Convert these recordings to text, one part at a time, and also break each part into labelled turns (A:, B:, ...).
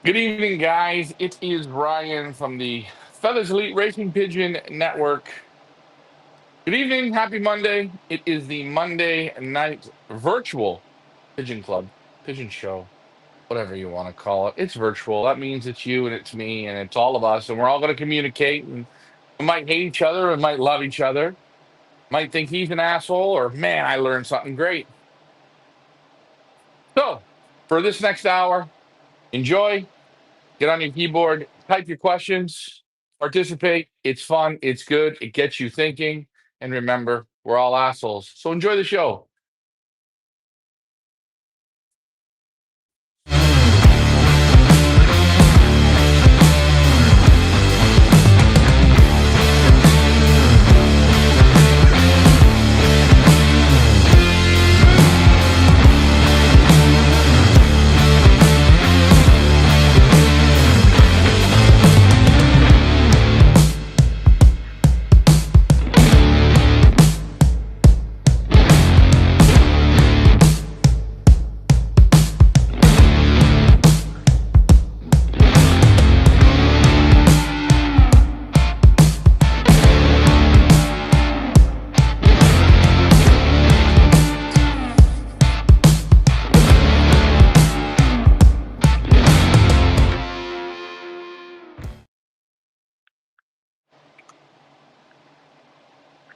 A: Good evening, guys. It is Ryan from the Feathers Elite Racing Pigeon Network. Good evening. Happy Monday. It is the Monday night virtual Pigeon Club, Pigeon Show, whatever you want to call it. It's virtual. That means it's you and it's me and it's all of us, and we're all going to communicate. And we might hate each other, we might love each other, might think he's an asshole, or man, I learned something great. So, for this next hour, enjoy. Get on your keyboard, type your questions, participate. It's fun, it's good, it gets you thinking. And remember, we're all assholes. So enjoy the show.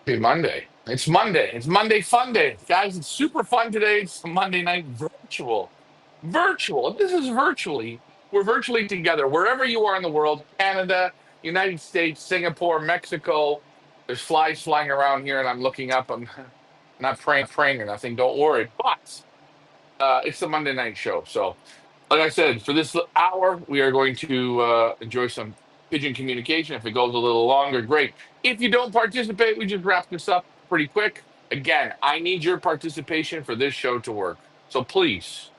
A: Happy Monday. It's Monday. It's Monday Fun Day. Guys, it's super fun today. It's Monday night virtual. Virtual. This is virtually. We're virtually together. Wherever you are in the world, Canada, United States, Singapore, Mexico. There's flies flying around here, and I'm looking up. I'm not praying or nothing. Don't worry. But it's the Monday night show. So, like I said, for this hour, we are going to enjoy some pigeon communication. If it goes a little longer, great. If you don't participate, we just wrap this up pretty quick. Again, I need your participation for this show to work. So please,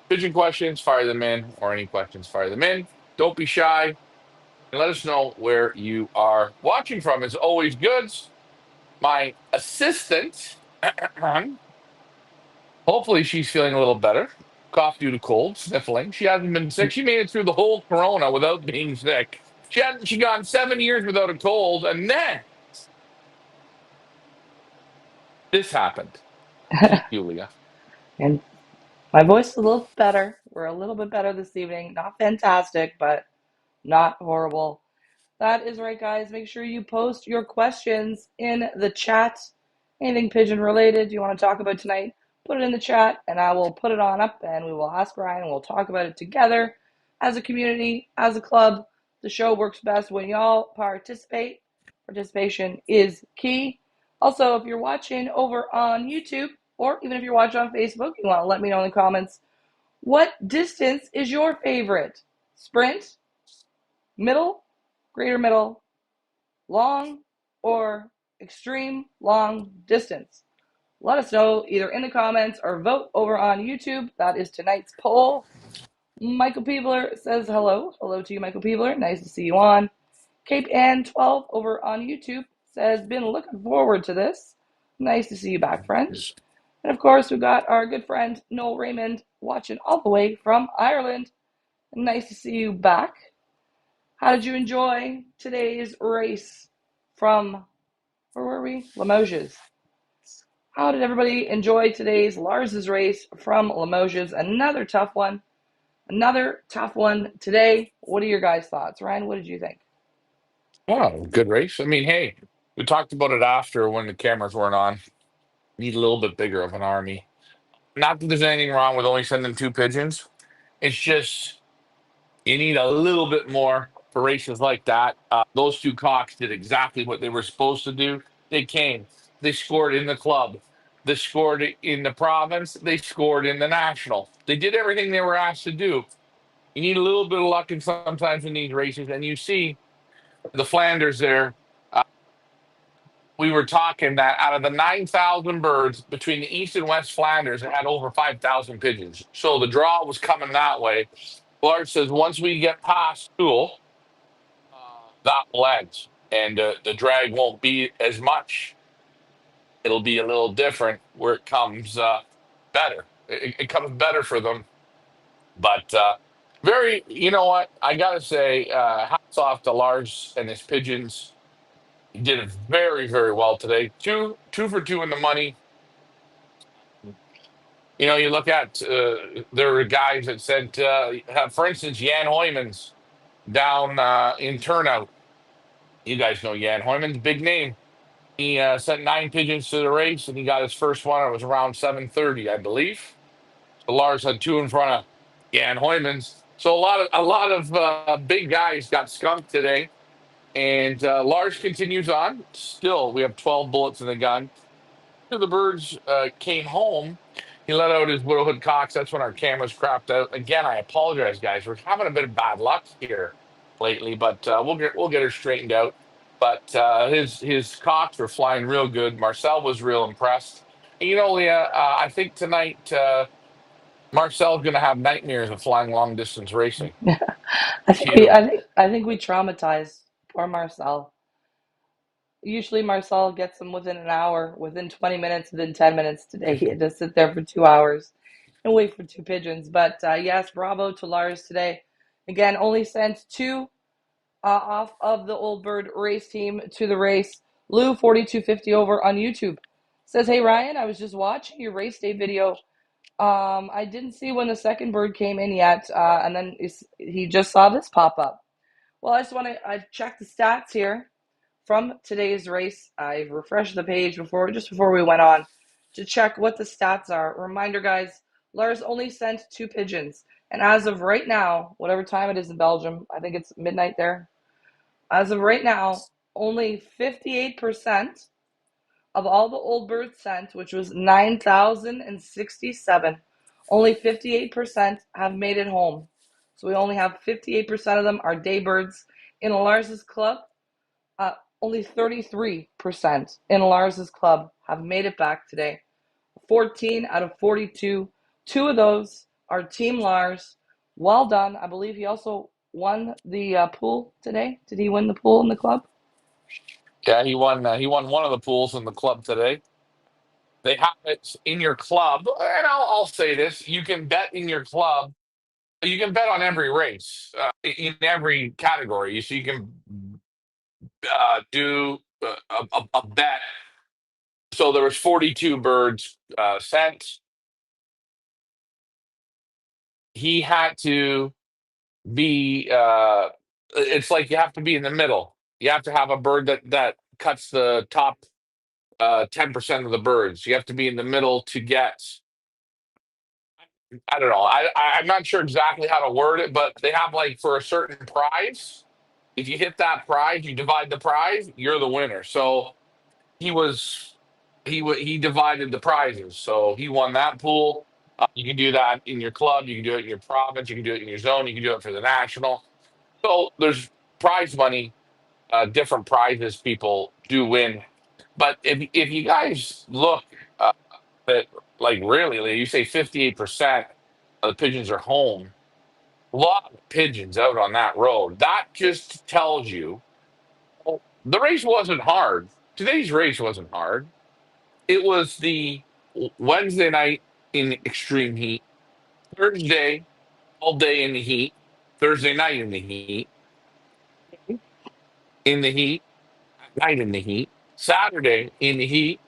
A: pigeon questions, fire them in, or any questions, fire them in. Don't be shy. And let us know where you are watching from. It's always good. My assistant, hopefully, she's feeling a little better. Cough due to cold, sniffling. She hasn't been sick. She made it through the whole corona without being sick. She gone 7 years without a cold, and then this happened. Julia.
B: And my voice is a little better. We're a little bit better this evening. Not fantastic, but not horrible. That is right, guys. Make sure you post your questions in the chat. Anything pigeon related you want to talk about tonight, put it in the chat and I will put it on up and we will ask Ryan and we'll talk about it together as a community, as a club. The show works best when y'all participate. Participation is key. Also, if you're watching over on YouTube or even if you're watching on Facebook, you want to let me know in the comments what distance is your favorite? Sprint, middle, greater middle, long, or extreme long distance? Let us know either in the comments or vote over on YouTube. That is tonight's poll. Michael Peebler says hello. Hello to you, Michael Peebler. Nice to see you on. Cape Ann 12 over on YouTube says, been looking forward to this. Nice to see you back, friend. And of course, we've got our good friend Noel Raymond watching all the way from Ireland. Nice to see you back. How did you enjoy today's race from, where were we? Limoges. How did everybody enjoy today's Lars's race from Limoges? Another tough one. Another tough one today. What are your guys' thoughts? Ryan, what did you think?
A: Oh, good race. I mean, hey, we talked about it after when the cameras weren't on. Need a little bit bigger of an army. Not that there's anything wrong with only sending two pigeons. It's just you need a little bit more for races like that. Those two cocks did exactly what they were supposed to do. They came, they scored in the club, they scored in the province, they scored in the national. They did everything they were asked to do. You need a little bit of luck in sometimes in these races, and you see the Flanders there. Uh, we were talking that out of the 9,000 birds between the East and West Flanders, it had over 5,000 pigeons. So the draw was coming that way. Lars says once we get past school, that will end, and the drag won't be as much. It'll be a little different where it comes better. It comes better for them, but Very, you know what? I gotta say, hats off to Lars and his pigeons. He did it very, very well today. Two for two in the money. You know, you look at there were guys that said, for instance, Jan Hoymans down in turnout. You guys know Jan Hoymans, big name. He sent 9 pigeons to the race, and he got his first one. It was around 7:30, I believe. So Lars had two in front of Jan Hoymans. So a lot of big guys got skunked today. And Lars continues on. Still, we have 12 bullets in the gun. After the birds came home, he let out his widowhood cocks. That's when our cameras crapped out. Again, I apologize, guys. We're having a bit of bad luck here lately, but we'll get her straightened out. But his cocks were flying real good. Marcel was real impressed. And, you know, Leah, I think tonight Marcel's going to have nightmares of flying long distance racing.
B: I think we,
A: Phew.
B: I think we traumatized poor Marcel. Usually Marcel gets them within an hour, within 20 minutes, within 10 minutes. Today he had to sit there for 2 hours and wait for two pigeons. But yes, bravo to Lars today. Again, only sent two off of the Old Bird race team to the race. Lou 4250 over on YouTube says, "Hey Ryan, I was just watching your race day video. I didn't see when the second bird came in yet, and then he just saw this pop up. Well, I checked the stats here from today's race. I refreshed the page just before we went on to check what the stats are. Reminder, guys, Lars only sent two pigeons, and as of right now, whatever time it is in Belgium, I think it's midnight there. As of right now, only 58% of all the old birds sent, which was 9,067, only 58% have made it home. So we only have 58% of them are day birds. In Lars's club, only 33% in Lars's club have made it back today. 14 out of 42. Two of those are Team Lars. Well done. I believe he also won the pool today. Did he win the pool in the club?
A: Yeah, he won. He won one of the pools in the club today. They have it in your club, and I'll say this: you can bet in your club. You can bet on every race in every category. So you can do a bet. So there was 42 birds sent. He had to be. It's like you have to be in the middle. You have to have a bird that cuts the top 10% of the birds. You have to be in the middle to get. I don't know. I'm not sure exactly how to word it, but they have like for a certain prize. If you hit that prize, you divide the prize, you're the winner. So he was he divided the prizes. So he won that pool. You can do that in your club. You can do it in your province. You can do it in your zone. You can do it for the national. So there's prize money, different prizes people do win. But if you guys look at like really, you say 58% of the pigeons are home. A lot of pigeons out on that road. That just tells you the race wasn't hard. Today's race wasn't hard. It was the Wednesday night in extreme heat, Thursday all day in the heat, Thursday night in the heat, night in the heat, Saturday in the heat,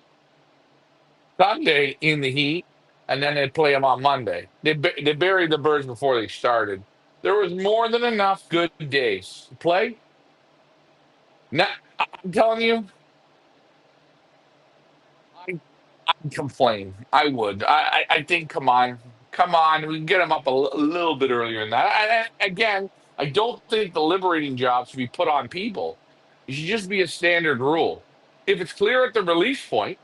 A: Sunday in the heat, and then they'd play them on Monday. They buried the birds before they started. There was more than enough good days to play. Now, I'm telling you, I I'd complain. I would. I think. Come on. We can get them up a little bit earlier than that. Again, I don't think the liberating job should be put on people. It should just be a standard rule. If it's clear at the release point,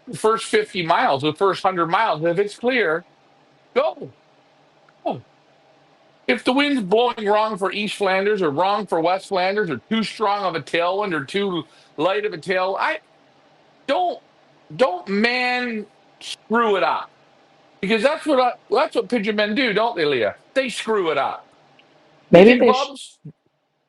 A: the first 50 miles, the first 100 miles, if it's clear, go. Go. If the wind's blowing wrong for East Flanders or wrong for West Flanders or too strong of a tailwind or too light of a tail, I don't don't man screw it up because that's what pigeon men do, don't they, Leah? They screw it up.
B: Maybe
A: Pigeon
B: they
A: clubs,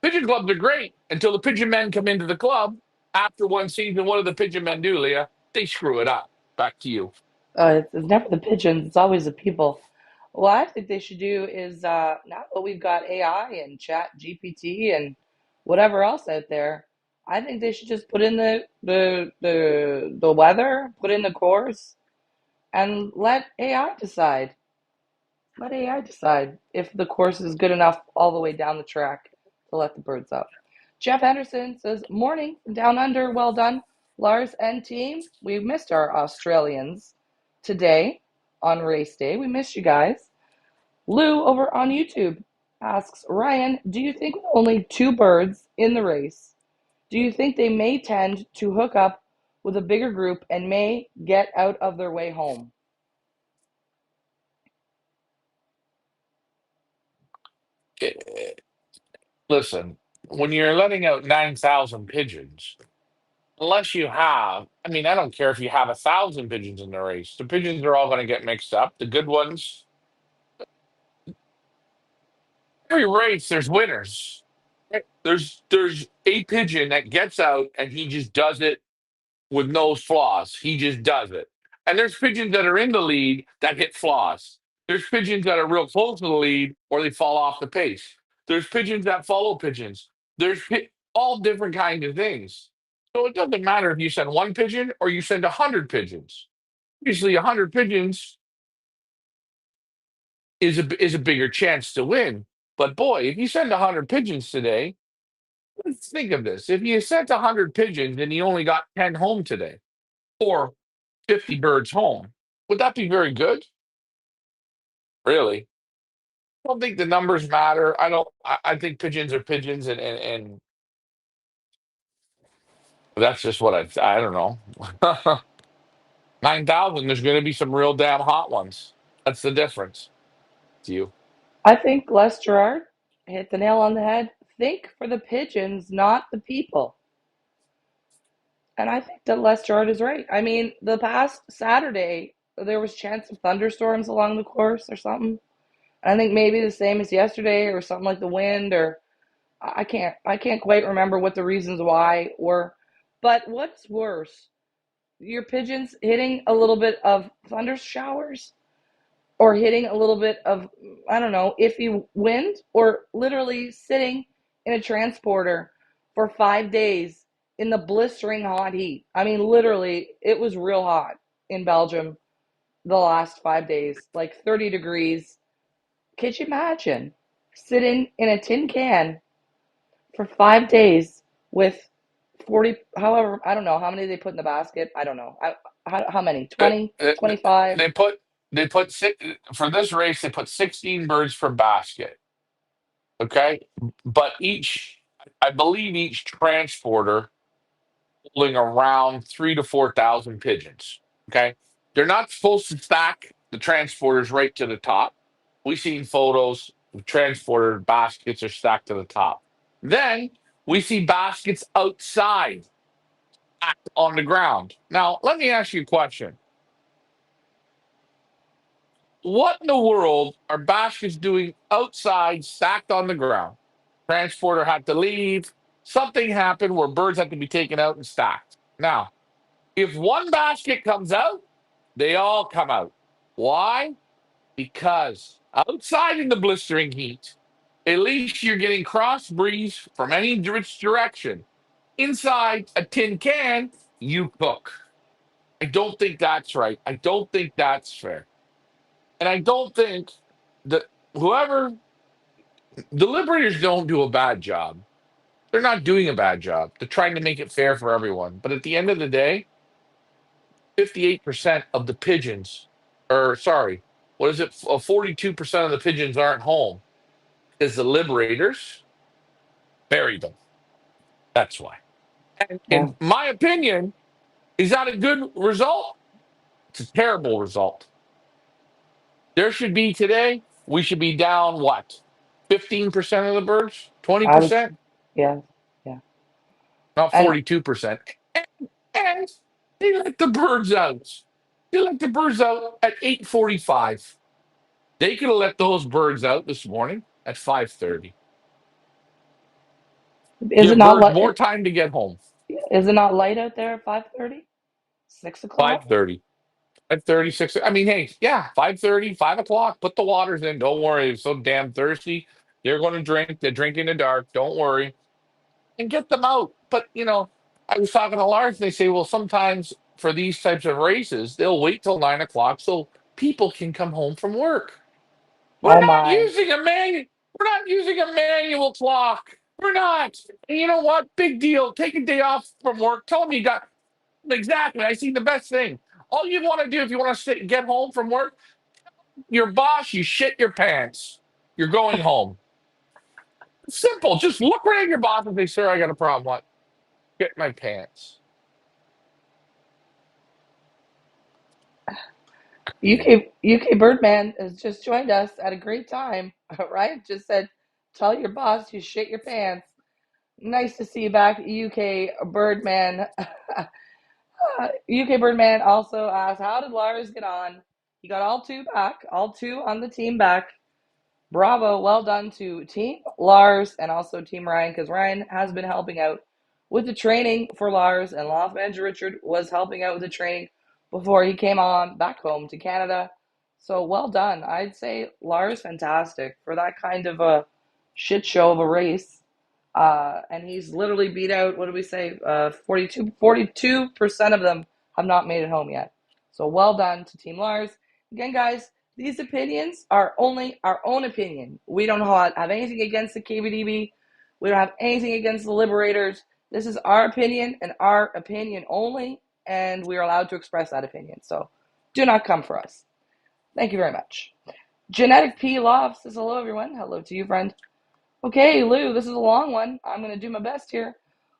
A: pigeon clubs are great until the pigeon men come into the club after one season. What do the pigeon men do, Leah? They screw it up. Back to you.
B: it's never the pigeons, it's always the people. What I think they should do is now that we've got AI and Chat GPT and whatever else out there, I think they should just put in the weather, put in the course, and let AI decide. Let AI decide if the course is good enough all the way down the track to let the birds up. Jeff Anderson says, "Morning from down under. Well done, Lars and team. We missed our Australians today on race day. We missed you guys." Lou over on YouTube asks, "Ryan, do you think with only two birds in the race, do you think they may tend to hook up with a bigger group and may get out of their way home?"
A: Eh, Listen, when you're letting out 9,000 pigeons, unless you have, I mean, I don't care if you have 1,000 pigeons in the race. The pigeons are all going to get mixed up. The good ones, every race, there's winners. Right? There's a pigeon that gets out and he just does it with no flaws. He just does it. And there's pigeons that are in the lead that hit flaws. There's pigeons that are real close to the lead or they fall off the pace. There's pigeons that follow pigeons. All different kinds of things. So it doesn't matter if you send one pigeon or you send 100 pigeons. Usually, 100 pigeons is a bigger chance to win. But boy, if you send 100 pigeons today, let's think of this. If you sent 100 pigeons and you only got 10 home today, or 50 birds home, would that be very good? Really? I don't think the numbers matter. I don't. I think pigeons are pigeons, and that's just what I don't know. 9,000. There's going to be some real damn hot ones. That's the difference. To you.
B: I think Les Gerard hit the nail on the head. Think for the pigeons, not the people. And I think that Les Gerard is right. I mean, the past Saturday, there was chance of thunderstorms along the course or something. I think maybe the same as yesterday or something like the wind or I can't quite remember what the reasons why were. But what's worse, your pigeons hitting a little bit of thunder showers or hitting a little bit of, I don't know, iffy wind, or literally sitting in a transporter for 5 days in the blistering hot heat. I mean, literally, it was real hot in Belgium the last 5 days, like 30 degrees. Could you imagine sitting in a tin can for 5 days with 40, however, I don't know how many they put in the basket. I don't know. How many?
A: Uh,
B: 20,
A: uh,
B: 25?
A: they put for this race. They put 16 birds per basket. Okay, but I believe each transporter holding around 3 to 4 thousand pigeons. Okay, they're not supposed to stack the transporters right to the top. We've seen photos of transporter baskets are stacked to the top. Then we see baskets outside, stacked on the ground. Now, let me ask you a question. What in the world are baskets doing outside, stacked on the ground? Transporter had to leave. Something happened where birds had to be taken out and stacked. Now, if one basket comes out, they all come out. Why? Because outside in the blistering heat, at least you're getting cross breeze from any which direction. Inside a tin can, you cook. I don't think that's right. I don't think that's fair. And I don't think that whoever the Liberators don't do a bad job. They're not doing a bad job. They're trying to make it fair for everyone. But at the end of the day, 58% of the pigeons, or sorry, what is it? 42% of the pigeons aren't home because the Liberators buried them. That's why. And
B: Yeah.
A: in my opinion, is that a good result? It's a terrible result. There should be today, we should be down what? 15% of the birds?
B: I was,
A: 20%?
B: yeah, yeah.
A: Not
B: And
A: 42%. And they let the birds out. They let the birds out at 8:45. They could have let those birds out this morning at 5:30.
B: is it
A: Give
B: not
A: birds
B: light?
A: more time to get home.
B: Is it not light out there at 5:30? 6 o'clock?
A: 5:30. 5:36. I mean, hey, yeah, 5:30, 5 o'clock. Put the waters in. Don't worry. It's so damn thirsty. They're going to drink. They're drinking in the dark. Don't worry. And get them out. But, I was talking to Lars, and they say, well, sometimes for these types of races, they'll wait till 9 o'clock so people can come home from work. We're
B: Oh
A: not
B: my.
A: using a manual. We're not using a manual clock. We're not. And you know what? Big deal. Take a day off from work. Tell them you got exactly. I see the best thing. All you want to do if you want to get home from work, your boss, you shit your pants. You're going home. Simple. Just look right at your boss and say, "Sir, I got a problem. What? Get my pants."
B: UK Birdman has just joined us at a great time. Right? Just said, tell your boss you shit your pants. Nice to see you back, UK Birdman. UK Birdman also asked, how did Lars get on? He got all two back, all two on the team back. Bravo, well done to Team Lars and also Team Ryan, because Ryan has been helping out with the training for Lars, and Lost Manager Richard was helping out with the training before he came on back home to Canada. So well done. I'd say Lars, fantastic for that kind of a shit show of a race. And he's literally beat out, what do we say, 42% of them have not made it home yet. So well done to Team Lars. Again, guys, these opinions are only our own opinion. We don't have anything against the KBDB. We don't have anything against the Liberators. This is our opinion and our opinion only, and we are allowed to express that opinion. So do not come for us. Thank you very much. Genetic P Lofts says hello, everyone. Hello to you, friend. Okay, Lou, this is a long one. I'm going to do my best here.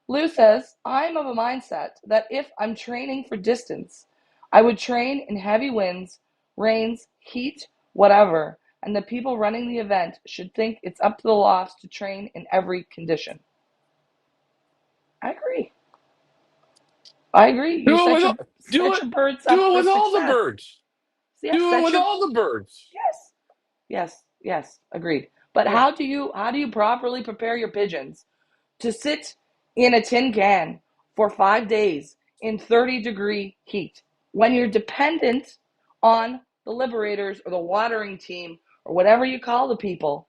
B: Lou says, I'm of a mindset that if I'm training for distance, I would train in heavy winds, rains, heat, whatever, and the people running the event should think it's up to the lofts to train in every condition. I agree. I agree. You
A: Do it
B: set
A: with
B: your
A: do
B: set
A: it.
B: your birds up
A: Do it
B: for
A: with all the
B: success.
A: birds.
B: So yes,
A: Do it
B: set
A: with
B: your
A: all the birds.
B: yes, yes, agreed. But
A: Yeah.
B: how do you properly prepare your pigeons to sit in a tin can for 5 days in 30-degree heat when you're dependent on the liberators or the watering team or whatever you call the people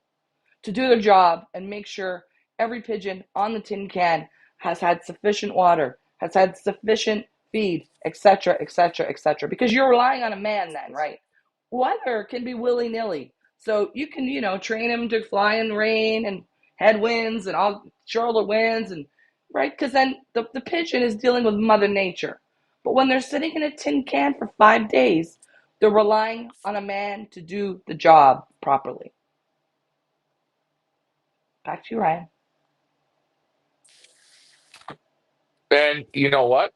B: to do their job and make sure every pigeon on the tin can has had sufficient water, has had sufficient feed, etc., etc., etc. Because you're relying on a man then, right? Weather can be willy nilly, so you can train him to fly in rain and headwinds and all shoulder winds and right because then the pigeon is dealing with Mother Nature. But when they're sitting in a tin can for 5 days, they're relying on a man to do the job properly. Back to you, Ryan.
A: And you know what?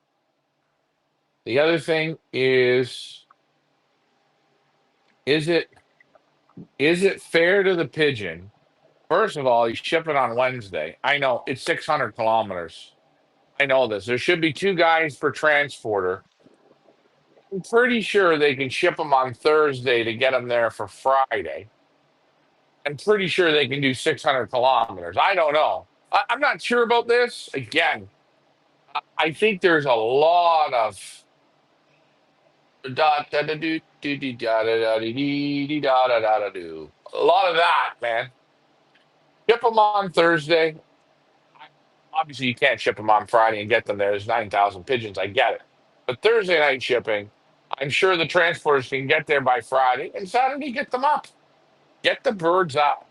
A: The other thing is it is it fair to the pigeon? First of all, he's shipping on Wednesday. I know it's 600 kilometers. I know this. There should be two guys per transporter. I'm pretty sure they can ship them on Thursday to get them there for Friday. I'm pretty sure they can do 600 kilometers. I don't know. I'm not sure about this. Again, I think there's a lot of da da da do do do da da da dee dee dee da da da da do. A lot of that, man. Ship them on Thursday. Obviously, you can't ship them on Friday and get them there. There's 9,000 pigeons. I get it. But Thursday night shipping, I'm sure the transporters can get there by Friday and Saturday get them up. Get the birds up.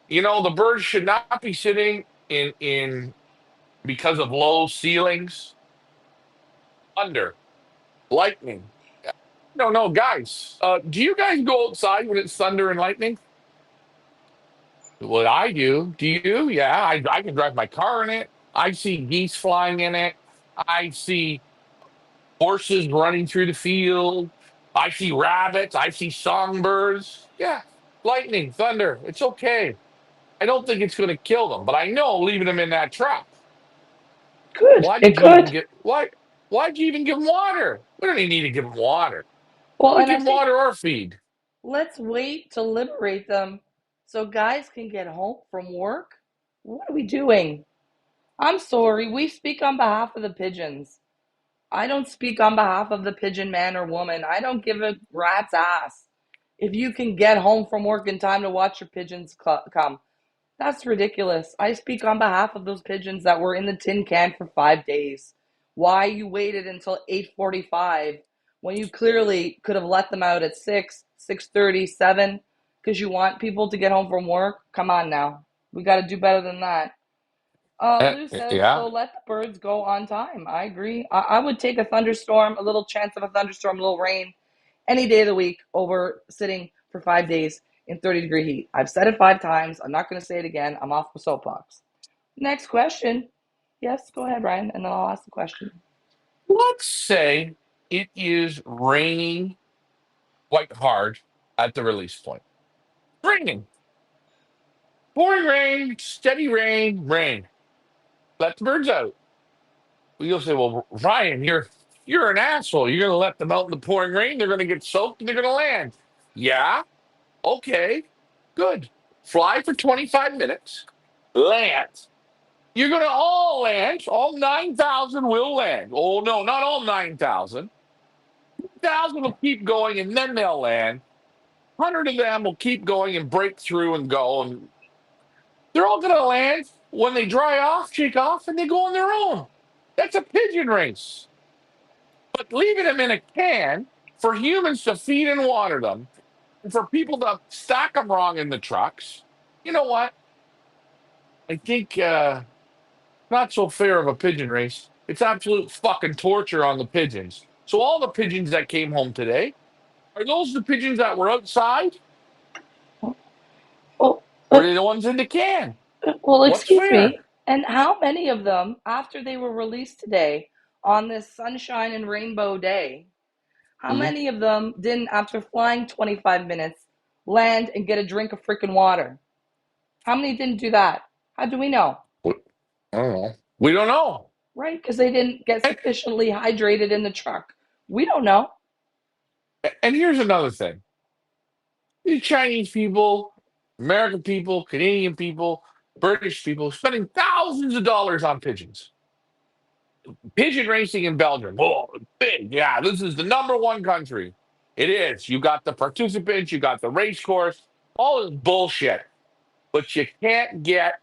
A: The birds should not be sitting in because of low ceilings under lightning. No, no, guys. Do you guys go outside when it's thunder and lightning? What I do. Do you? Yeah, I can drive my car in it. I see geese flying in it. I see horses running through the field. I see rabbits. I see songbirds. Yeah, lightning, thunder. It's okay. I don't think it's going to kill them, but I know leaving them in that trap.
B: Good.
A: Why
B: It
A: did you even
B: could.
A: get why? Why'd you even give them water? We don't even need to give them water.
B: Well,
A: We
B: and I
A: give them
B: think
A: water or feed.
B: let's wait to liberate them so guys can get home from work. What are we doing? I'm sorry. We speak on behalf of the pigeons. I don't speak on behalf of the pigeon man or woman. I don't give a rat's ass if you can get home from work in time to watch your pigeons come. That's ridiculous. I speak on behalf of those pigeons that were in the tin can for 5 days. Why you waited until 8:45 when you clearly could have let them out at 6, 6:30, 7 because you want people to get home from work? Come on now. We got to do better than that. Lou says,
A: Yeah.
B: so let the birds go on time. I agree. I would take a thunderstorm, a little chance of a thunderstorm, a little rain, any day of the week over sitting for 5 days in 30-degree heat. I've said it 5 times. I'm not going to say it again. I'm off the soapbox. Next question. Yes, go ahead, Ryan, and then I'll ask the question.
A: Let's say it is raining quite hard at the release point. Raining, pouring rain, steady rain, rain. Let the birds out. You'll say, "Well, Ryan, you're an asshole. You're going to let them out in the pouring rain. They're going to get soaked and they're going to land." Yeah. Okay. Good. Fly for 25 minutes. Land. You're going to all land. All 9,000 will land. Oh, no, not all 9,000. 1,000 will keep going and then they'll land. 100 of them will keep going and break through and go. And they're all going to land when they dry off, shake off, and they go on their own. That's a pigeon race. But leaving them in a can for humans to feed and water them, and for people to stack them wrong in the trucks, you know what? I think not so fair of a pigeon race. It's absolute fucking torture on the pigeons. So all the pigeons that came home today, are those the pigeons that were outside?
B: Well,
A: Or are they the ones in the can? What's
B: excuse
A: fair?
B: me. And how many of them, after they were released today on this sunshine and rainbow day, how
A: Mhm.
B: many of them didn't, after flying 25 minutes, land and get a drink of freaking water? How many didn't do that? How do we know?
A: I don't know. We don't know.
B: Right? Because they didn't get
A: And,
B: sufficiently hydrated in the truck. We don't know.
A: and here's another thing. The Chinese people, American people, Canadian people, British people spending thousands of dollars on pigeons. Pigeon racing in Belgium. Oh, big. Yeah, this is the number one country. It is. You got the participants, you got the race course, all this bullshit. But you can't get,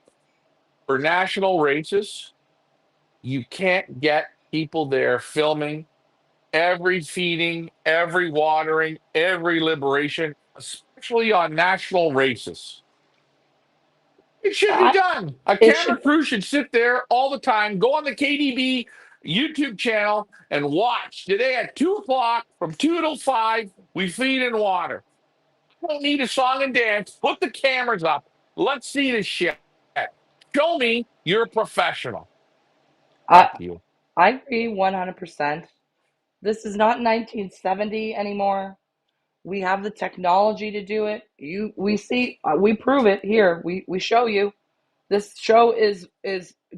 A: for national races, you can't get people there filming every feeding, every watering, every liberation, especially on national races. It should be
B: I,
A: done. A
B: it
A: camera
B: should.
A: crew should sit there all the time, go on the KDB YouTube channel and watch. Today at 2 o'clock, from 2 till 5, we feed and water. I don't need a song and dance. Put the cameras up. Let's see this shit. Show me you're a professional.
B: I,
A: Back to you.
B: I agree 100%. This is not 1970 anymore. We have the technology to do it. We see, we prove it here. We show you. This show is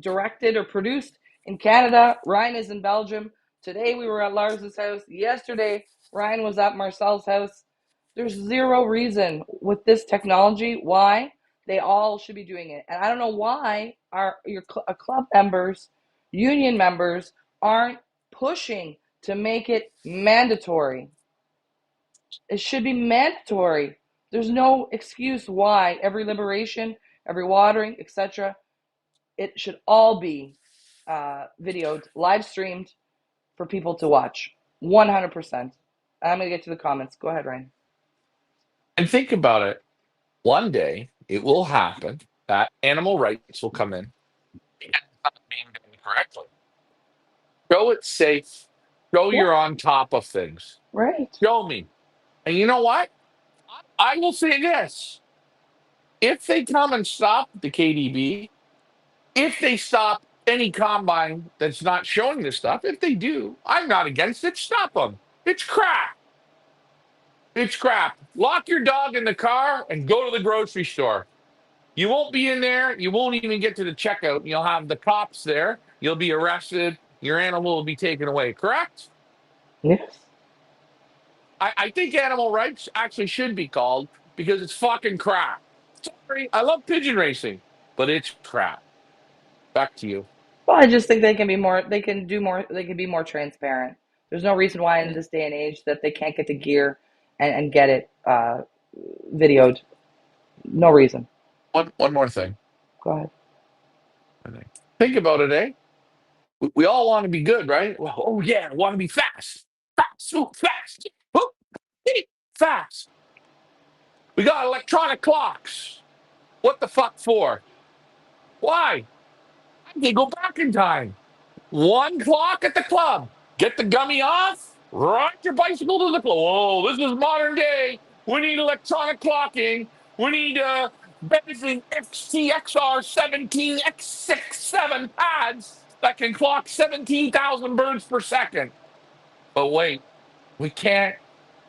B: directed or produced in Canada. Ryan is in Belgium. Today we were at Lars's house. Yesterday Ryan was at Marcel's house. There's zero reason with this technology why they all should be doing it. And I don't know why your club members, union members aren't pushing to make it mandatory. It should be mandatory. There's no excuse why every liberation, every watering, etc., it should all be videoed, live streamed for people to watch. 100%. I'm going to get to the comments. Go ahead, Ryan.
A: And think about it. One day it will happen that animal rights will come in. It's not being done correctly. Show it's safe. Show
B: Yeah,
A: you're on top of things.
B: right.
A: Show me. And you know what? I will say this. If they come and stop the KDB, if they stop any combine that's not showing this stuff, if they do, I'm not against it. Stop them. It's crap. It's crap. Lock your dog in the car and go to the grocery store. You won't be in there. You won't even get to the checkout. You'll have the cops there. You'll be arrested. Your animal will be taken away. Correct?
B: Yes.
A: I think animal rights actually should be called because it's fucking crap. Sorry, I love pigeon racing, but it's crap. Back to you.
B: Well, I just think they can be more. They can do more. They can be more transparent. There's no reason why in this day and age that they can't get the gear and get it videoed. No reason.
A: One more thing.
B: Go ahead.
A: Think about it, eh? We all want to be good, right? Well, oh yeah, I want to be fast, fast, ooh, fast, ooh, fast. We got electronic clocks. What the fuck for? Why? I can go back in time. One clock at the club. Get the gummy off. Ride your bicycle to the club. Oh, this is modern day. We need electronic clocking. We need Benson XTXR 17X67 pads that can clock 17,000 birds per second. But wait, we can't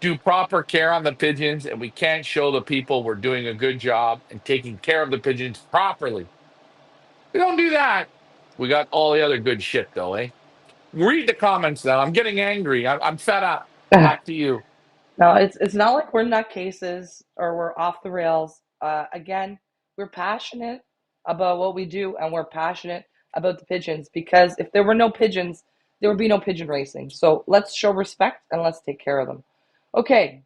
A: do proper care on the pigeons, and we can't show the people we're doing a good job and taking care of the pigeons properly. We don't do that. We got all the other good shit, though, eh? Read the comments now. I'm getting angry. I'm fed up. Back to you.
B: No, it's not like we're nutcases or we're off the rails. Again, we're passionate about what we do, and we're passionate about the pigeons because if there were no pigeons, there would be no pigeon racing. So let's show respect and let's take care of them. Okay,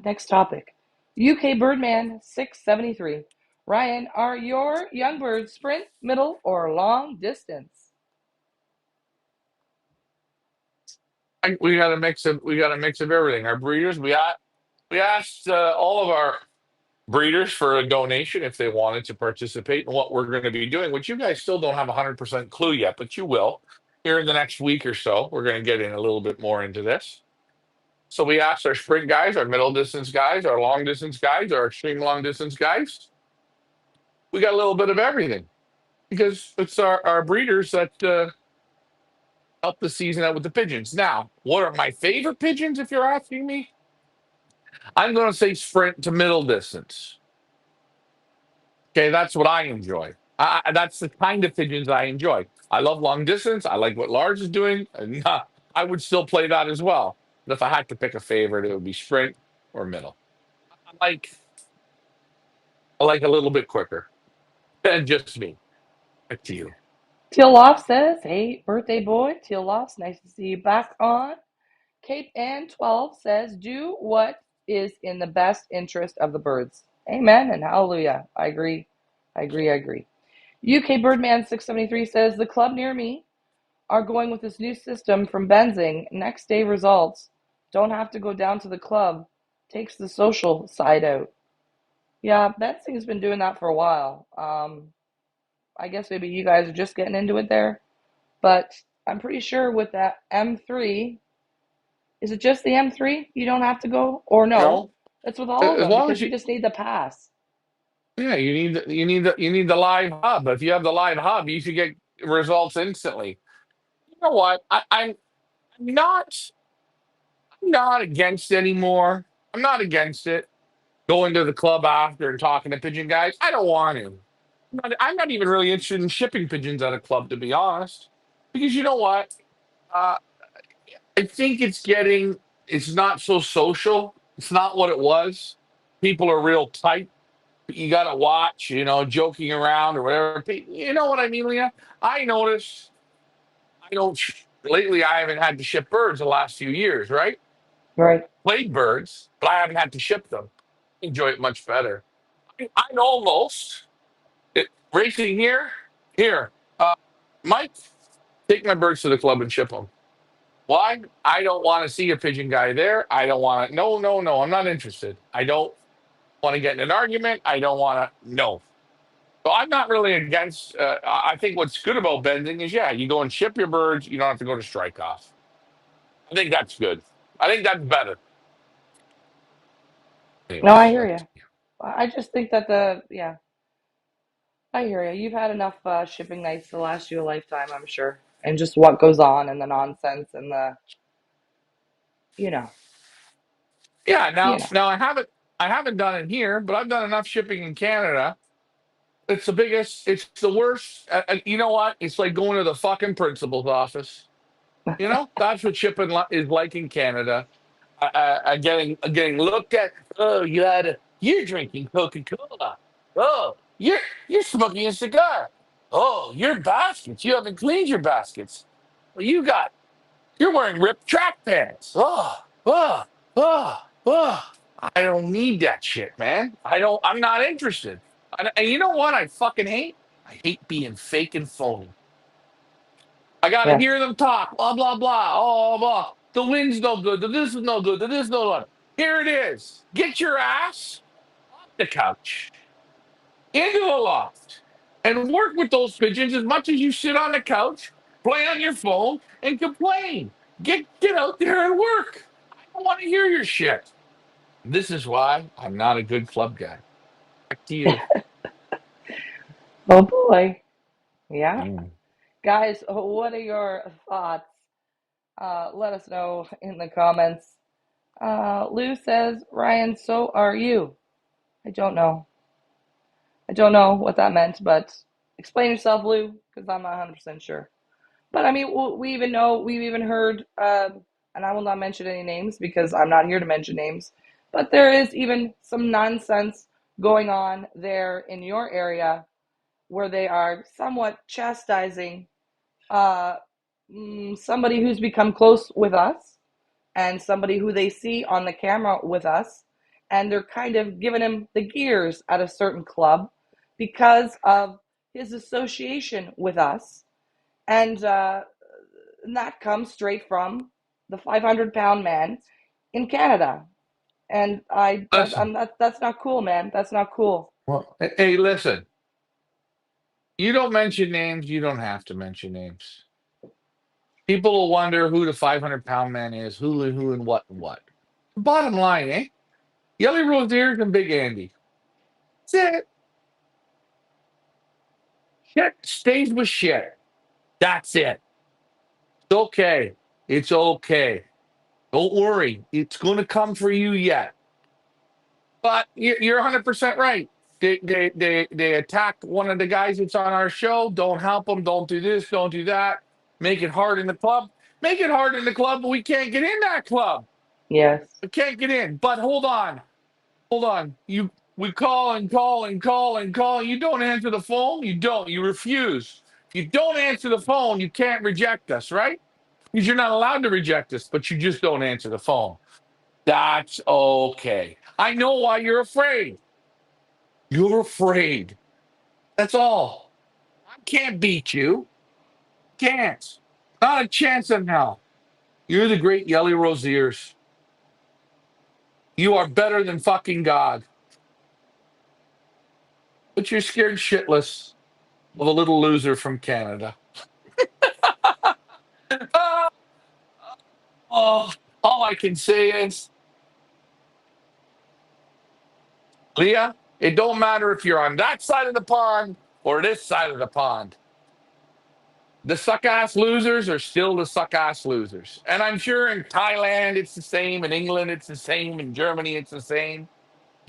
B: next topic. UK Birdman 673. Ryan, are your young birds sprint, middle, or long distance?
A: We got a mix of everything. Our breeders. We asked all of our breeders for a donation if they wanted to participate in what we're going to be doing, which you guys still don't have 100% clue yet, but you will here in the next week or so. We're going to get in a little bit more into this. So we asked our sprint guys, our middle distance guys, our long distance guys, our extreme long distance guys. We got a little bit of everything because it's our breeders that help the season out with the pigeons. Now, what are my favorite pigeons, if you're asking me? I'm going to say sprint to middle distance. Okay, that's what I enjoy. That's the kind of pigeons I enjoy. I love long distance. I like what Lars is doing. And I would still play that as well. But if I had to pick a favorite, it would be sprint or middle. I like I like a little bit quicker. And just me. Back to you.
B: Teal Loft says, hey, birthday boy. Teal Loft, nice to see you back on. Cape Ann 12 says, do what is in the best interest of the birds. Amen and hallelujah. I agree. I agree. I agree. UK Birdman 673 says, the club near me are going with this new system from Benzing. Next day results. Don't have to go down to the club. Takes the social side out. Yeah, Benzing's been doing that for a while. I guess maybe you guys are just getting into it there. But I'm pretty sure with that M3, is it just the M3? You don't have to go? Or no?
A: No,
B: It's with all of
A: as
B: them
A: long
B: because
A: as
B: you
A: you,
B: just need the pass.
A: yeah, you need the live hub. If you have the live hub, you should get results instantly. You know what? I'm not against it anymore. I'm not against it. Going to the club after and talking to pigeon guys. I don't want to. I'm not even really interested in shipping pigeons at a club, to be honest. Because you know what? Uh, I think it's not so social. It's not what it was. People are real tight. You got to watch, joking around or whatever. You know what I mean, Leah? I noticed I don't, lately, I haven't had to ship birds the last few years, right?
B: Right.
A: Played birds, but I haven't had to ship them. Enjoy it much better. I'm almost racing here. Uh, Mike, take my birds to the club and ship them. Why? I don't want to see a pigeon guy there. I don't want to. No, no, no. I'm not interested. I don't want to get in an argument. I don't want to. No. So I'm not really against. I think what's good about bending is, yeah, you go and ship your birds. You don't have to go to strike off. I think that's good. I think that's better.
B: No, I
A: Anyways,
B: hear
A: back
B: you.
A: to you.
B: I just think that yeah, I hear you. You've had enough shipping nights to last you a lifetime, I'm sure. And just what goes on and the nonsense and the, you know,
A: Yeah.
B: you
A: Now,
B: know.
A: I haven't done it here, but I've done enough shipping in Canada. It's the biggest. It's the worst. And you know what? It's like going to the fucking principal's office. That's what shipping is like in Canada. Getting looked at. Oh, you're drinking Coca Cola. Oh, you're smoking a cigar. Oh, your baskets. You haven't cleaned your baskets. Well, you're wearing ripped track pants. Oh. I don't need that shit, man. I'm not interested. And you know what I fucking hate? I hate being fake and phony. I gotta
B: Yes.
A: hear them talk, blah, blah, blah, oh, blah. The wind's no good, the this is no good, the this is no good. Here it is. Get your ass off the couch, into the loft, and work with those pigeons as much as you sit on the couch, play on your phone, and complain. Get out there and work. I don't want to hear your shit. This is why I'm not a good club guy. Back to you.
B: Oh boy. Yeah.
A: Mm.
B: Guys, what are your thoughts? Let us know in the comments. Lou says, Ryan, so are you. I don't know. I don't know what that meant, but explain yourself, Lou, because I'm not 100% sure. But I mean, we've even heard, and I will not mention any names because I'm not here to mention names, but there is even some nonsense going on there in your area where they are somewhat chastising uh, somebody who's become close with us and somebody who they see on the camera with us, and they're kind of giving him the gears at a certain club because of his association with us, and that comes straight from the 500-pound man in Canada. And
A: Listen,
B: that's not cool, man. That's not cool.
A: well, hey, listen. You don't mention names. You don't have to mention names. People will wonder who the 500-pound man is, who, and what and what. Bottom line, eh? Yelly Rosiers and Big Andy. That's it. Shit stays with shit. That's it. It's okay. It's okay. Don't worry. It's going to come for you yet. But you're 100% right. They attack one of the guys that's on our show. Don't help them. Don't do this. Don't do that. Make it hard in the club. Make it hard in the club, but we can't get in that club.
B: Yes.
A: We can't get in. But hold on. Hold on. We call and call and call and call. You don't answer the phone. You don't. You refuse. You don't answer the phone. You can't reject us, right? Because you're not allowed to reject us, but you just don't answer the phone. That's okay. I know why you're afraid. You're afraid. That's all. I can't beat you. Can't. Not a chance in hell. You're the great Yelly Rosiers. You are better than fucking God. But you're scared shitless of a little loser from Canada. Ah, oh, all I can say is, Leah, it don't matter if you're on that side of the pond or this side of the pond. The suck ass losers are still the suck ass losers. And I'm sure in Thailand it's the same, in England it's the same, in Germany it's the same.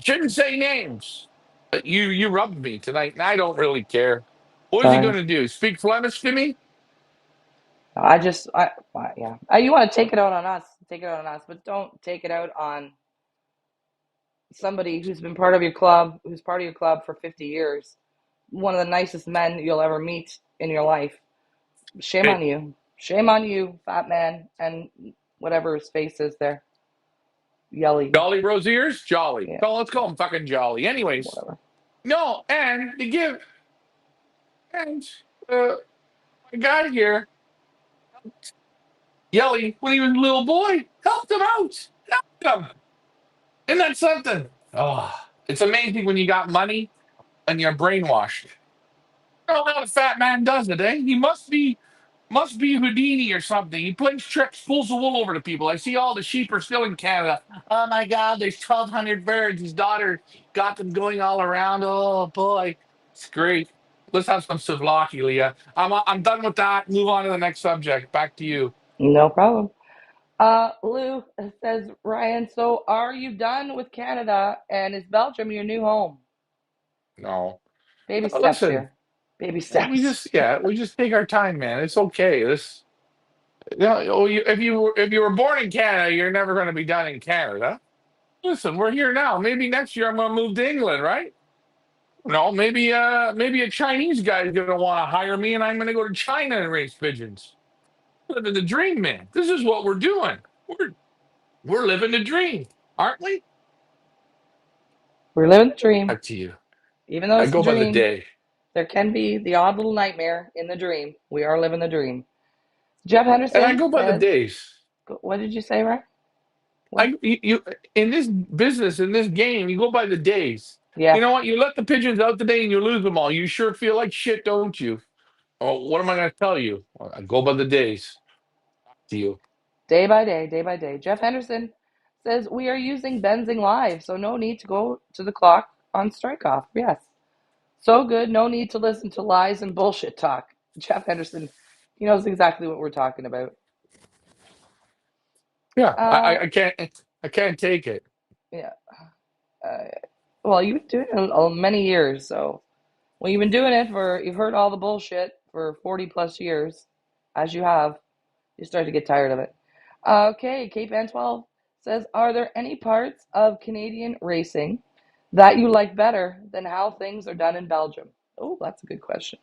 A: Shouldn't say names. But you rubbed me tonight, and I don't really care. What is he
B: Sorry.
A: gonna do? Speak Flemish to me?
B: Yeah. You want to take it out on us? Take it out on us, but don't take it out on somebody who's been part of your club, who's part of your club for 50 years. One of the nicest men you'll ever meet in your life. Shame
A: Hey,
B: on you. Shame on you, fat man, and whatever his face is there. Yelly.
A: Jolly Rosiers? Jolly.
B: Yeah,
A: Let's call him fucking Jolly. Anyways,
B: whatever.
A: no, and to give and uh my guy here, Yelly, when he was a little boy, helped him out. Helped him. Isn't that something? Oh, it's amazing when you got money and you're brainwashed. I don't know how the fat man does it, eh? He must be Houdini or something. He plays tricks, pulls the wool over to people. I see all the sheep are still in Canada. Oh my God, there's 1,200 birds. His daughter got them going all around. Oh boy, it's great. Let's have some souvlaki, Leah. I'm done with that. Move on to the next subject. Back to you.
B: No problem. Lou says, Ryan, so are you done with Canada and is Belgium your new home?
A: No,
B: Baby steps
A: listen.
B: here. Baby
A: We
B: steps.
A: just we just take our time, man. It's okay. This if you were born in Canada, you're never going to be done in Canada. Listen, we're here now. Maybe next year I'm going to move to England, right? No, maybe a Chinese guy is gonna want to hire me, and I'm gonna go to China and raise pigeons. Living the dream, man. This is what we're doing. We're living the dream, aren't we?
B: We're living the dream.
A: Back to you.
B: Even though
A: I
B: it's the
A: go by the
B: dream,
A: day.
B: there can be the odd little nightmare in the dream. We are living the dream. Jeff
A: And I
B: Henderson
A: go by the
B: says,
A: days.
B: what did you say, Ryan? What?
A: You in this business, in this game, you go by the days. You
B: Yeah,
A: know what? You let the pigeons out today and you lose them all. You sure feel like shit, don't you? Oh, what am I going to tell you? Well, I go by the days. To you.
B: day by day, day by day. Jeff Henderson says, we are using Benzing Live, so no need to go to the clock on strike off. Yes. So good, no need to listen to lies and bullshit talk. Jeff Henderson, he knows exactly what we're talking about.
A: Yeah,
B: Uh,
A: I can't take it.
B: yeah. Uh, well, you've been doing it many years, so when you've been doing it for, you've heard all the bullshit for 40 plus years, as you have, you start to get tired of it. Okay, Cape N 12 says, are there any parts of Canadian racing that you like better than how things are done in Belgium? Oh, that's a good question.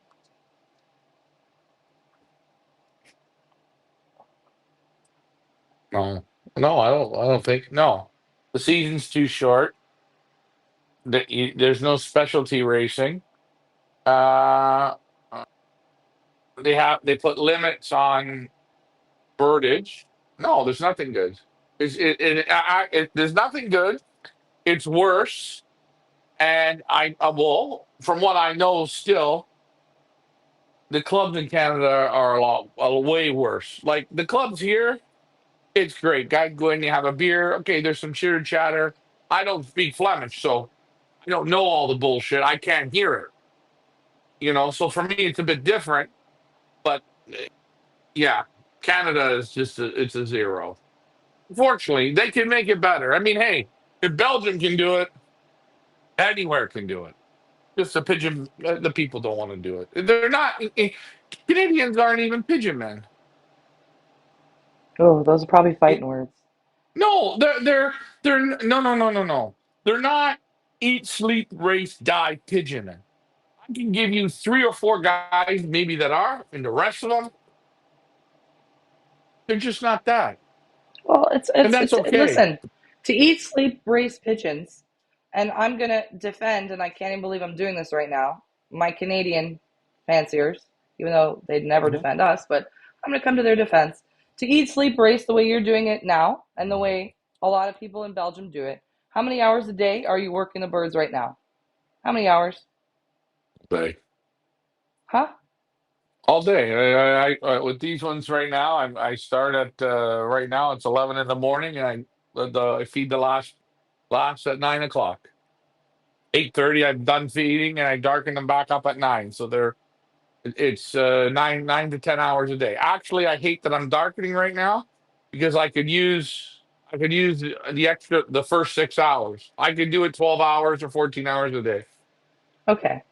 A: No, no, I don't. I don't think. No, the season's too short. There's no specialty racing. Uh, they put limits on birdage. No, there's nothing good. There's nothing good. It's worse. And well, from what I know, still the clubs in Canada are way worse. Like the clubs here, it's great. Guy go in, you have a beer. Okay, there's some chitter chatter. I don't speak Flemish, so I don't know all the bullshit. I can't hear it. So for me, it's a bit different. But yeah, Canada is it's a zero. Fortunately, they can make it better. I mean, hey, if Belgium can do it, anywhere can do it. Just the people don't want to do it. They're not. Canadians aren't even pigeon men.
B: Oh, those are probably
A: Eh,
B: fighting words.
A: No, no. They're not eat, sleep, race, die pigeon men. I can give you three or four guys maybe that are, and the rest of them, they're just not that,
B: Well,
A: and that's okay.
B: listen, to eat, sleep, raise pigeons, and I'm gonna defend, and I can't even believe I'm doing this right now, my Canadian fanciers, even though they'd never
A: Mhm.
B: defend us, but I'm gonna come to their defense. To eat, sleep, race the way you're doing it now, and the way a lot of people in Belgium do it, how many hours a day are you working the birds right now? How many hours?
A: But
B: Huh?
A: all day. With these ones right now, I start at right now it's 11 in the morning, and I feed the last at 9 o'clock. 8:30, I'm done feeding, and I darken them back up at 9. So it's 9 to 10 hours a day. Actually, I hate that I'm darkening right now because I could use the first 6 hours. I could do it 12 hours or 14 hours a day.
B: Okay.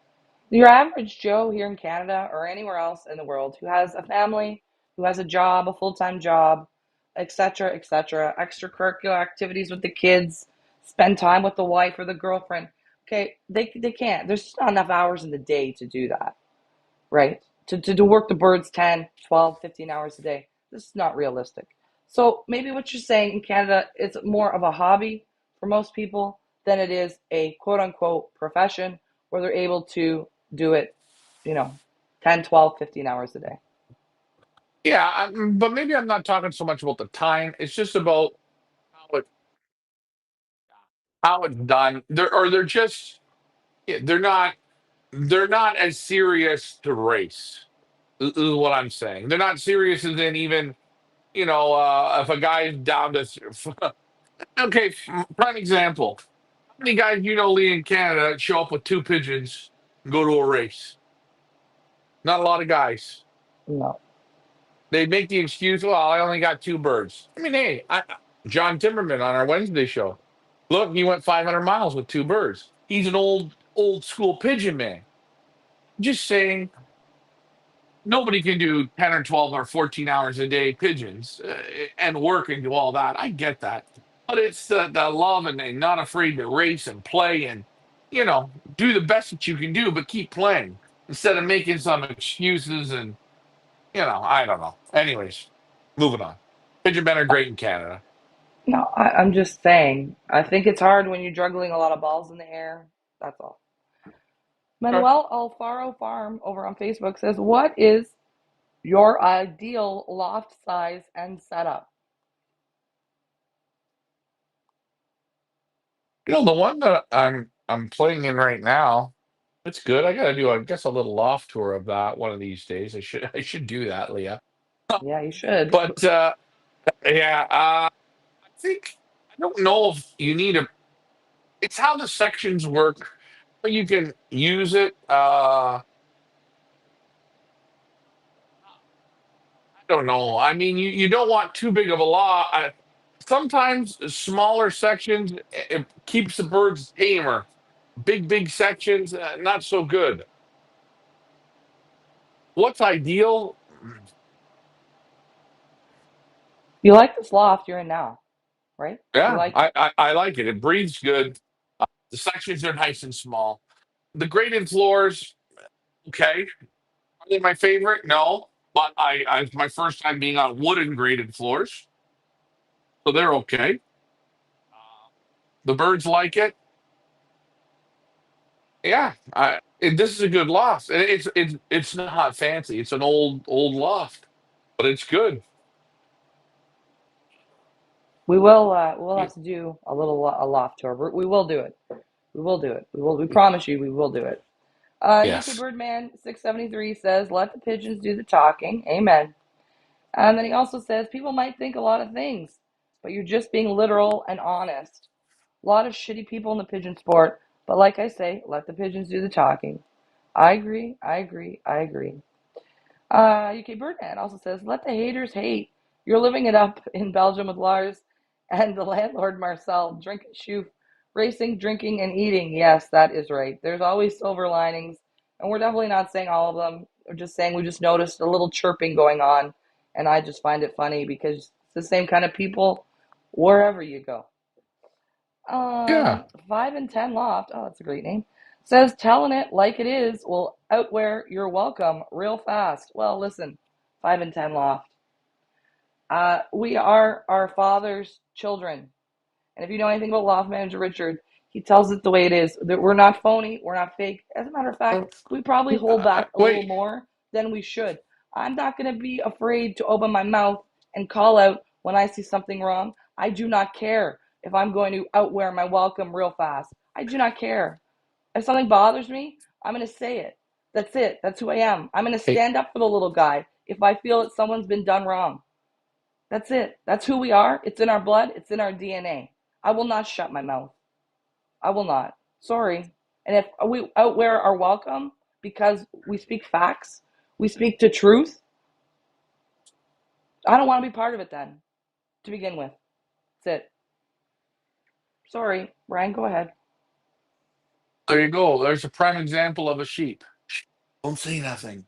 B: Your average Joe here in Canada or anywhere else in the world who has a family, who has a job, a full-time job, etc., extracurricular activities with the kids, spend time with the wife or the girlfriend. Okay, they can't. There's just not enough hours in the day to do that, right? To work the birds 10, 12, 15 hours a day. This is not realistic. So maybe what you're saying in Canada is more of a hobby for most people than it is a quote unquote profession where they're able to do it, you know, 10, 12, 15 hours a day.
A: Yeah, but maybe I'm not talking so much about the time. It's just about how it how it's done. They're just yeah, they're not as serious to race. Is what I'm saying. They're not serious as in even if a guy's down to okay, prime example. How many guys Lee, in Canada show up with two pigeons and go to a race? Not a lot of guys.
B: No.
A: They make the excuse, well, I only got two birds. I mean, hey, John Timmerman on our Wednesday show. Look, he went 500 miles with two birds. He's an old school pigeon man. Just saying, nobody can do 10 or 12 or 14 hours a day pigeons and work and do all that. I get that. But it's the love and not afraid to race and play and, do the best that you can do, but keep playing instead of making some excuses and I don't know. Anyways, moving on. Pigeon men are great in Canada.
B: No, I'm just saying. I think it's hard when you're juggling a lot of balls in the air. That's all.
A: Okay.
B: Manuel Alfaro Farm over on Facebook says, "What is your ideal loft size and setup?"
A: The one that I'm playing in right now, it's good. I gotta do, I guess, a little loft tour of that one of these days. I should do that, Leah.
B: Yeah, you should.
A: But yeah, I think I don't know if you need a. It's how the sections work. But you can use it. I don't know. I mean, you don't want too big of a lot. Sometimes smaller sections, it keeps the birds tamer. Big sections, not so good. What's ideal?
B: You like this loft you're in now, right? You
A: Yeah,
B: like it.
A: I like it. It breathes good. The sections are nice and small. The graded floors, okay. Are they my favorite? No, but it's my first time being on wooden graded floors, so they're okay. The birds like it. Yeah, this is a good loft, and it's not fancy. It's an old loft, but it's good.
B: We'll have to do a loft tour. We will do it. We will do it. We promise you we will do it. UK
A: Yes.
B: Birdman 673 says, "Let the pigeons do the talking." Amen. And then he also says, "People might think a lot of things, but you're just being literal and honest. A lot of shitty people in the pigeon sport, but like I say, let the pigeons do the talking." I agree. I agree. I agree. UK Birdman also says, "Let the haters hate. You're living it up in Belgium with Lars and the landlord Marcel. Drink and shoot, racing, drinking, and eating." Yes, that is right. There's always silver linings, and we're definitely not saying all of them. We're just saying we just noticed a little chirping going on, and I just find it funny because it's the same kind of people wherever you go.
A: Yeah.
B: 5 and 10 Loft. Oh, that's a great name. Says, "Telling it like it is will outwear your welcome real fast." Well, listen, 5 and 10 Loft. We are our father's children. And if you know anything about Loft Manager Richard, he tells it the way it is. That we're not phony, we're not fake. As a matter of fact, we probably hold back a little
A: Wait.
B: more than we should. I'm not going to be afraid to open my mouth and call out when I see something wrong. I do not care if I'm going to outwear my welcome real fast. I do not care. If something bothers me, I'm going to say it. That's it. That's who I am. I'm going to
A: Hey,
B: stand up for the little guy if I feel that someone's been done wrong. That's it. That's who we are. It's in our blood. It's in our DNA. I will not shut my mouth. I will not. Sorry. And if we outwear our welcome because we speak facts, we speak to truth, I don't want to be part of it then, to begin with. That's it. Sorry. Ryan, go ahead.
A: there you go. There's a prime example of a sheep. Don't say nothing.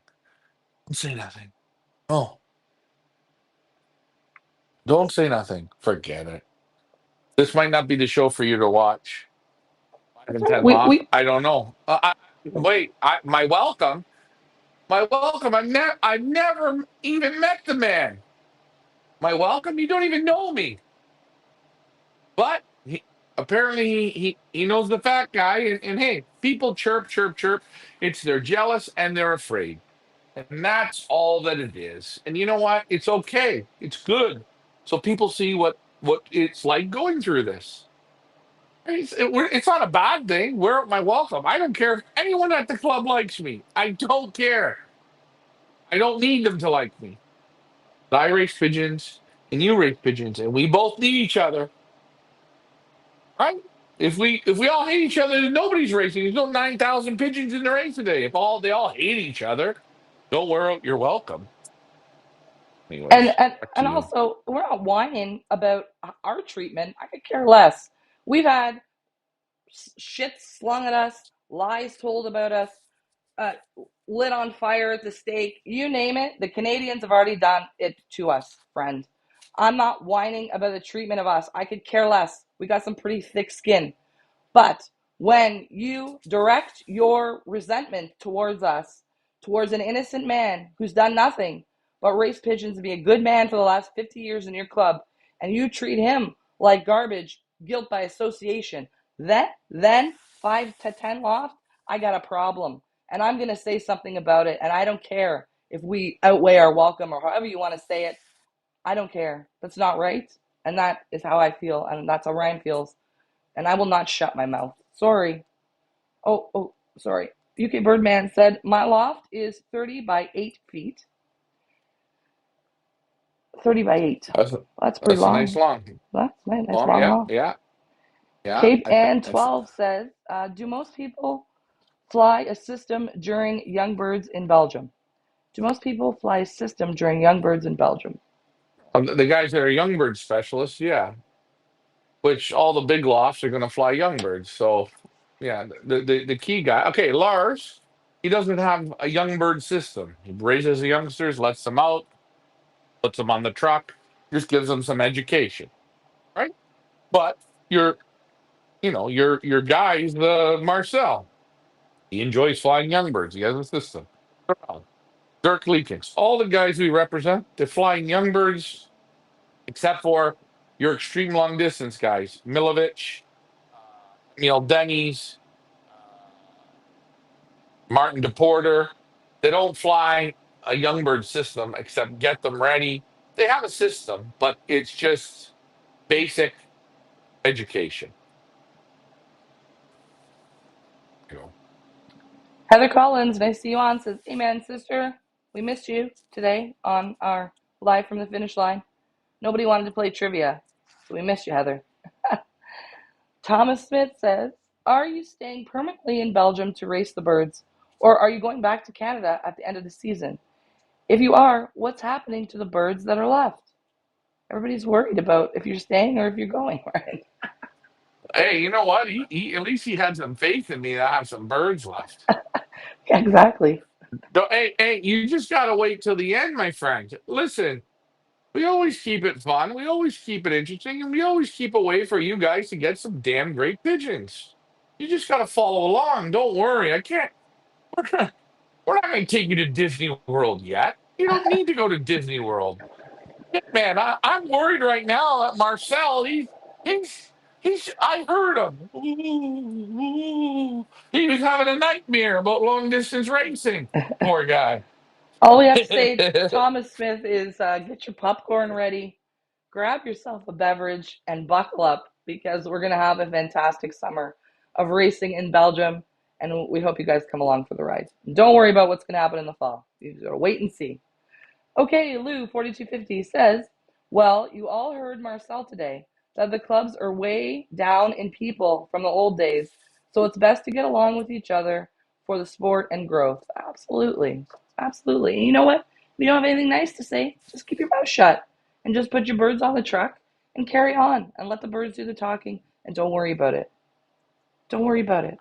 A: Don't say nothing. Oh, don't say nothing. Forget it. This might not be the show for you to watch. Five
B: That's
A: and
B: all right.
A: ten
B: We,
A: loft.
B: we,
A: I don't know. Wait. My welcome. My welcome. I've never even met the man. My welcome. You don't even know me. But apparently he knows the fat guy. And hey, people chirp. It's they're jealous and they're afraid. And that's all that it is. And you know what? It's okay. It's good. So people see what it's like going through this. It's not a bad thing. We're at my welcome. I don't care if anyone at the club likes me. I don't care. I don't need them to like me. I race pigeons and you race pigeons, and we both need each other, right? If we all hate each other, then nobody's racing. There's no 9,000 pigeons in the race today. If all they all hate each other, don't worry, you're welcome.
B: and,
A: Anyways,
B: and,
A: back to
B: and
A: you.
B: also, we're not whining about our treatment. I could care less. We've had shit slung at us, lies told about us, uh, lit on fire at the stake, you name it. The Canadians have already done it to us, friend. I'm not whining about the treatment of us. I could care less. We got some pretty thick skin. But when you direct your resentment towards us, towards an innocent man who's done nothing but race pigeons and be a good man for the last 50 years in your club, and you treat him like garbage, guilt by association, then 5 to 10 loft, I got a problem. And I'm going to say something about it. And I don't care if we outweigh our welcome or however you want to say it. I don't care. That's not right. And that is how I feel. And that's how Ryan feels. And I will not shut my mouth. Sorry. Sorry. UK Birdman said, my loft is 30 by 8 feet. 30 by 8.
A: That's
B: That's pretty
A: that's a nice
B: long.
A: long,
B: That's a nice
A: long.
B: long
A: Yeah,
B: loft.
A: yeah, yeah.
B: Cape
A: I think
B: Ann
A: that's
B: 12 says, do most people fly a system during young birds in Belgium? Do most people fly a system during young birds in Belgium?
A: the guys that are young bird specialists. Yeah, which all the big lofts are going to fly young birds. So, yeah, the key guy. Okay, Lars, he doesn't have a young bird system. He raises the youngsters, lets them out, puts them on the truck, just gives them some education, right? But your, your guy's the Marcel. He enjoys flying young birds. He has a system. Dirk Leekens, all the guys we represent, they're flying young birds, except for your extreme long distance guys, Milovic, Neil Denny's, Martin DePorter. They don't fly a young bird system except get them ready. They have a system, but it's just basic education. You know.
B: Heather Collins, nice to see you on, says, amen, sister. We missed you today on our live from the finish line. Nobody wanted to play trivia, so we missed you, Heather. Thomas Smith says, are you staying permanently in Belgium to race the birds, or are you going back to Canada at the end of the season? If you are, what's happening to the birds that are left? Everybody's worried about if you're staying or if you're going, right?
A: Hey, you know what? At least he had some faith in me that I have some birds left.
B: Yeah, exactly.
A: Hey, you just gotta wait till the end, my friend. Listen, we always keep it fun, we always keep it interesting, and we always keep a way for you guys to get some damn great pigeons. You just gotta follow along. Don't worry. I can't. We're, gonna, we're not gonna take you to Disney World yet. You don't need to go to Disney World. Man, I'm worried right now that Marcel, he's, I heard him. Ooh. He was having a nightmare about long distance racing. Poor guy.
B: All we have to say, Thomas Smith, is get your popcorn ready, grab yourself a beverage, and buckle up because we're going to have a fantastic summer of racing in Belgium, and we hope you guys come along for the ride. Don't worry about what's going to happen in the fall. You just got to wait and see. Okay, Lou 4250 says, well, you all heard Marcel today that the clubs are way down in people from the old days, so it's best to get along with each other for the sport and growth. Absolutely. Absolutely. And you know what? If you don't have anything nice to say, just keep your mouth shut and just put your birds on the truck and carry on and let the birds do the talking and don't worry about it. Don't worry about it.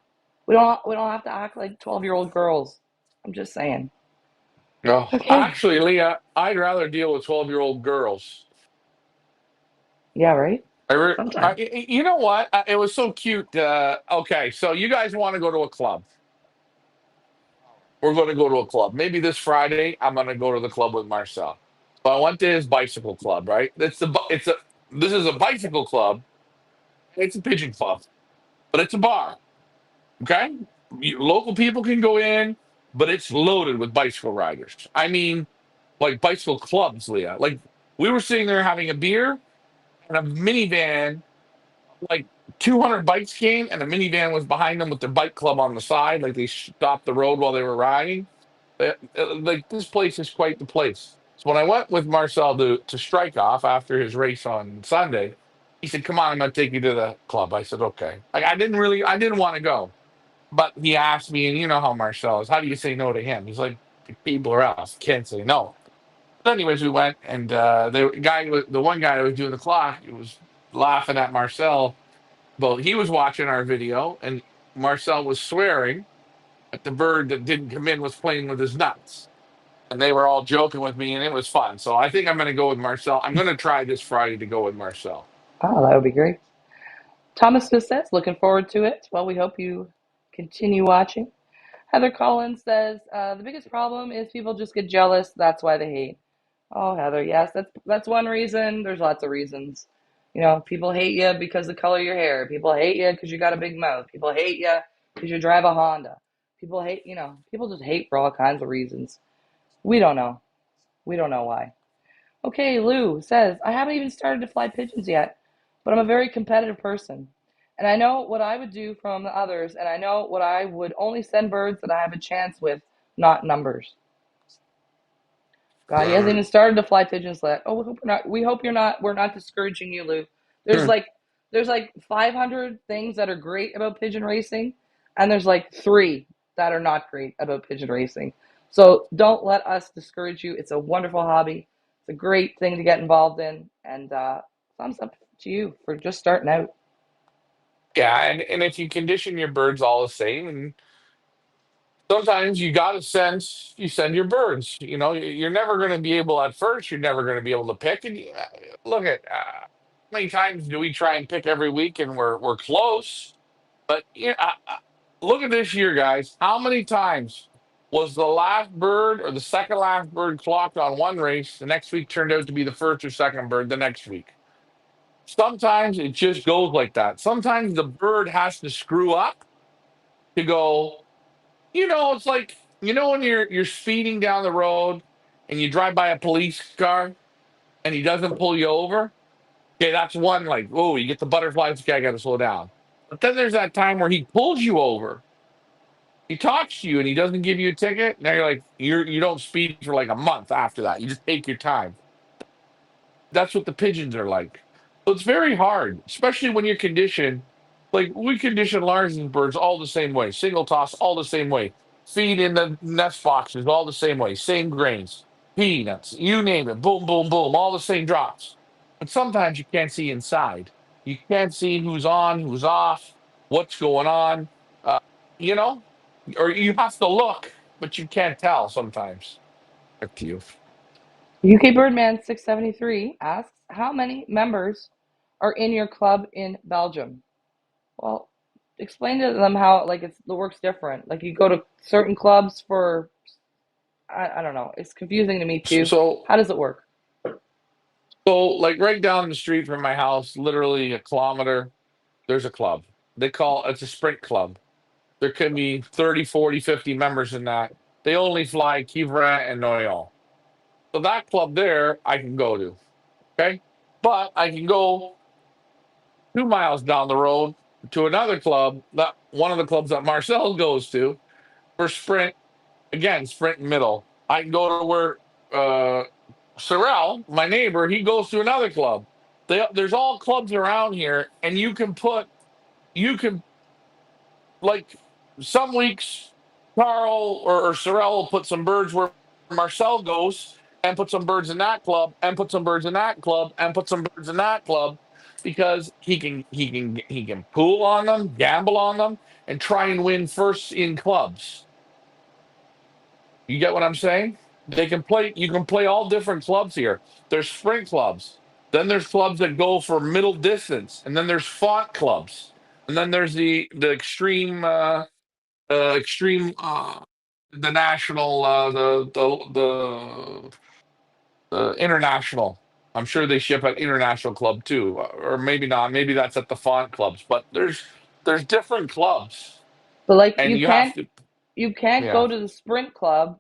B: We don't have to act like 12-year-old girls. I'm just saying.
A: No,
B: Okay.
A: actually, Leah, I'd rather deal with 12-year-old girls.
B: Yeah, right? Sometimes.
A: You know what? It was so cute. Okay, so you guys want to go to a club. We're going to go to a club. Maybe this Friday, I'm going to go to the club with Marcel. So I went to his bicycle club, right? This is a bicycle club. It's a pigeon club, but it's a bar. Okay, local people can go in, but it's loaded with bicycle riders. I mean, like bicycle clubs, Leah. Like we were sitting there having a beer, and a minivan, like 200 bikes came, and a minivan was behind them with their bike club on the side. Like they stopped the road while they were riding. Like this place is quite the place. So when I went with Marcel to strike off after his race on Sunday, he said, "Come on, I'm going to take you to the club." I said, "Okay." Like I didn't want to go, but he asked me, and you know how Marcel is. How do you say no to him? He's like, people are else can't say no. But anyways, we went, and the one guy that was doing the clock, he was laughing at Marcel. But he was watching our video, and Marcel was swearing that the bird that didn't come in was playing with his nuts. And they were all joking with me, and it was fun. So I think I'm going to go with Marcel. I'm going to try this Friday to go with Marcel.
B: Oh, that would be great. Thomas just says, looking forward to it. Well, we hope you continue watching. Heather Collins says, the biggest problem is people just get jealous. That's why they hate. Oh, Heather, yes, that's one reason. There's lots of reasons. You know, people hate you because of the color of your hair. People hate you because you got a big mouth. People hate you because you drive a Honda. People hate, people just hate for all kinds of reasons. We don't know. We don't know why. Okay, Lou says, I haven't even started to fly pigeons yet, but I'm a very competitive person. And I know what I would do from the others, and I know what I would only send birds that I have a chance with, not numbers. God, he hasn't even started to fly pigeons yet. Oh, we hope we're not. We hope you're not. We're not discouraging you, Lou. There's
A: Hmm.
B: like, there's like 500 things that are great about pigeon racing, and there's like three that are not great about pigeon racing. So don't let us discourage you. It's a wonderful hobby. It's a great thing to get involved in, and thumbs up to you for just starting out.
A: Yeah, and if you condition your birds all the same, and sometimes you send your birds. You know, you're never going to be able at first. You're never going to be able to pick. And look at how many times do we try and pick every week, and we're close. But look at this year, guys. How many times was the last bird or the second last bird clocked on one race? The next week turned out to be the first or second bird the next week. Sometimes it just goes like that. Sometimes the bird has to screw up to go. It's like when you're speeding down the road and you drive by a police car and he doesn't pull you over. Okay, that's one like, oh, you get the butterflies. Okay, I got to slow down. But then there's that time where he pulls you over. He talks to you and he doesn't give you a ticket. Now you're like, you don't speed for like a month after that. You just take your time. That's what the pigeons are like. So it's very hard, especially when you're conditioned. Like we condition Larson's birds all the same way, single toss all the same way, feed in the nest boxes all the same way, same grains, peanuts, you name it, boom, boom, boom, all the same drops. But sometimes you can't see inside. You can't see who's on, who's off, what's going on. Uh, you know, or you have to look, but you can't tell sometimes. Up to you.
B: UK Birdman 673 asks, how many members are in your club in Belgium? Well, explain to them how like the work's different. Like you go to certain clubs for I don't know. It's confusing to me too.
A: So
B: How does it work?
A: So, like right down the street from my house, literally a kilometer, there's a club. It's a sprint club. There can be 30, 40, 50 members in that. They only fly Kivra and Noyon. So that club there, I can go to. Okay. But I can go 2 miles down the road to another club, that one of the clubs that Marcel goes to for sprint. Again, sprint middle. I can go to where uh, Sorrel, my neighbor, he goes to another club. There's all clubs around here, and you can like some weeks, Carl or Sorrel will put some birds where Marcel goes, and put some birds in that club, and put some birds in that club, and put some birds in that club, because he can pool on them, gamble on them, and try and win first in clubs. You get what I'm saying? They can play. You can play all different clubs here. There's sprint clubs. Then there's clubs that go for middle distance, and then there's font clubs, and then there's the extreme the national the international. I'm sure they ship at international club too, or maybe not. Maybe that's at the font clubs. But there's different clubs,
B: But like
A: and you have to.
B: you can't
A: Yeah.
B: go to the sprint club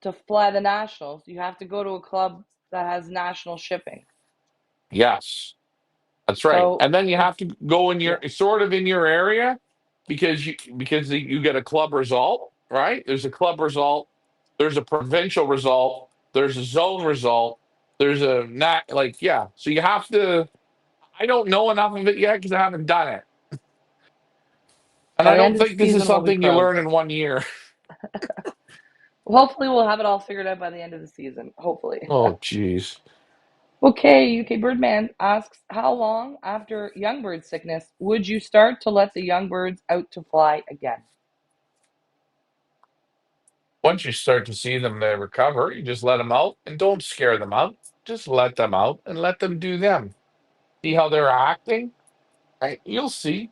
B: to fly the nationals. You have to go to a club that has national shipping.
A: Yes. That's right.
B: So
A: And then you have
B: it's
A: to go in
B: yeah.
A: your sort of in your area, because you get a club result, right? There's a club result, there's a provincial result, there's a zone result, there's a not like yeah. So you have to. I don't know enough of it yet because I haven't done it, and
B: By
A: I
B: the end
A: don't
B: of the
A: think this is
B: season, we'll be
A: something you
B: pros.
A: learn in one year.
B: Well, hopefully, we'll have it all figured out by the end of the season. Hopefully.
A: Oh, jeez.
B: Okay, UK Birdman asks, how long after young bird sickness would you start to let the young birds out to fly again?
A: Once you start to see them, they recover. You just let them out and don't scare them out. Just let them out and let them do them. See how they're acting, Right? You'll see.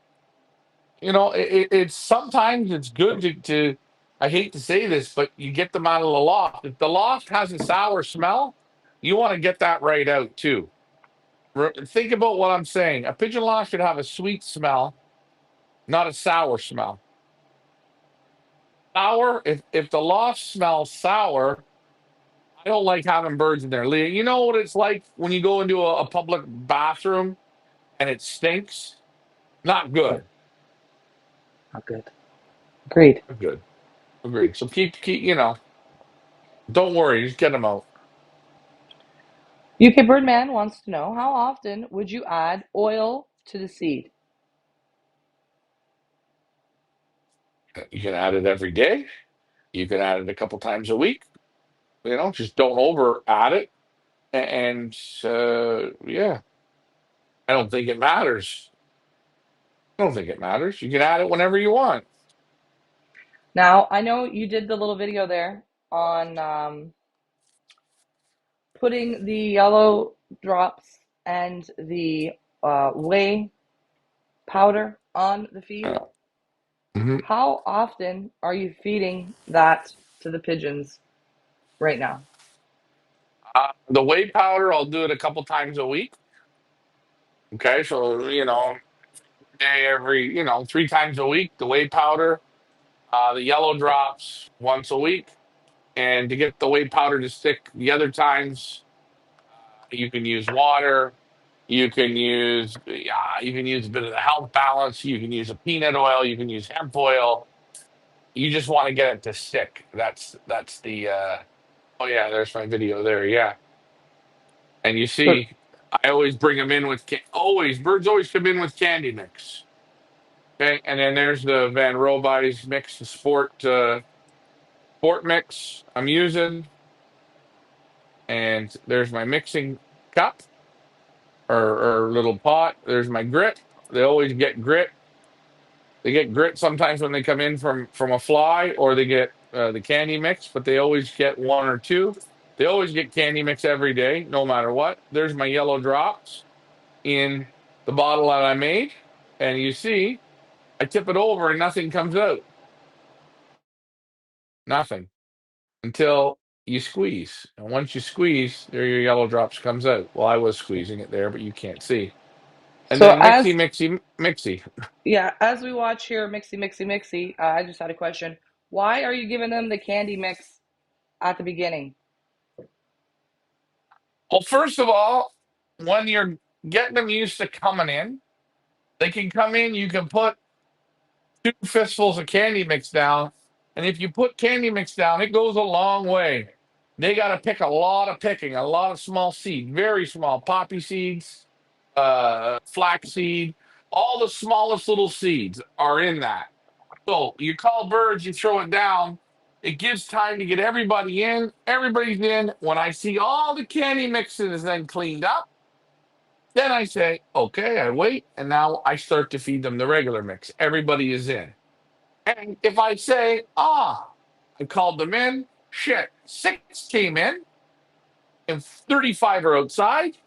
A: It's sometimes it's good to. I hate to say this, but you get them out of the loft. If the loft has a sour smell, you want to get that right out too. Think about what I'm saying. A pigeon loft should have a sweet smell, not a sour smell. Sour, if the loft smells sour, I don't like having birds in there. You know what it's like when you go into a public bathroom and it stinks? Not
B: Yep,
A: good.
B: not good. Agreed.
A: Not good. Agreed. So don't worry, just get them out.
B: UK Birdman wants to know how often would you add oil to the seed?
A: You can add it every day. You can add it a couple times a week. Just don't over add it. And yeah, I don't think it matters. I don't think it matters. You can add it whenever you want.
B: Now, I know you did the little video there on putting the yellow drops and the whey powder on the feed.
A: Yeah. Mhm.
B: How often are you feeding that to the pigeons right now?
A: The whey powder, I'll do it a couple times a week. Okay, so day every 3 times a week. The whey powder, the yellow drops once a week, and to get the whey powder to stick the other times, you can use water. You can use a bit of the health balance. You can use a peanut oil. You can use hemp oil. You just want to get it to stick. That's the. Oh yeah, there's my video there. Yeah, and you
B: So,
A: see, I always bring them in with always birds always come in with candy mix. Okay, and then there's the Van Roby's mix, the sport mix I'm using, and there's my mixing cup or little pot. There's my grit. They always get grit. They get grit sometimes when they come in from a fly, or they get the candy mix, but they always get one or two. They always get candy mix every day, no matter what. There's my yellow drops in the bottle that I made, and you see, I tip it over and nothing comes out. Nothing until you squeeze, and once you squeeze, there your yellow drops comes out. Well, I was squeezing it there, but you can't see. And
B: so
A: then mixy,
B: as
A: mixy, mixy.
B: yeah, as we watch here, mixy, mixy, mixy. I just had a question. Why are you giving them the candy mix at the beginning?
A: Well, first of all, when you're getting them used to coming in, they can come in. You can put two fistfuls of candy mix down, and if you put candy mix down, it goes a long way. They got to pick a lot of small seed, very small poppy seeds, flax seed. All the smallest little seeds are in that. So you call birds, you throw it down. It gives time to get everybody in. Everybody's in. When I see all the candy mixes then cleaned up, then I say, okay, I wait, and now I start to feed them the regular mix. Everybody is in. And if I say, I called them in, shit, six came in, and 35 are outside.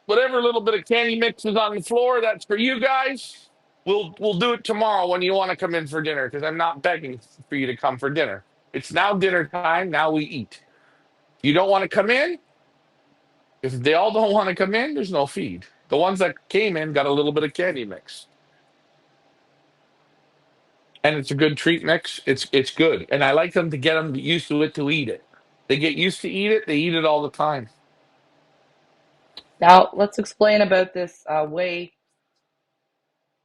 A: Whatever little bit of candy mix is on the floor, that's for you guys. We'll do it tomorrow when you want to come in for dinner, because I'm not begging for you to come for dinner. It's now dinner time. Now we eat. You don't want to come in? If they all don't want to come in, there's no feed. The ones that came in got a little bit of candy mix. And it's a good treat mix. It's good. And I like them to get them used to it to eat it. They get used to eat it, they eat it all the time.
B: Now, let's explain about this whey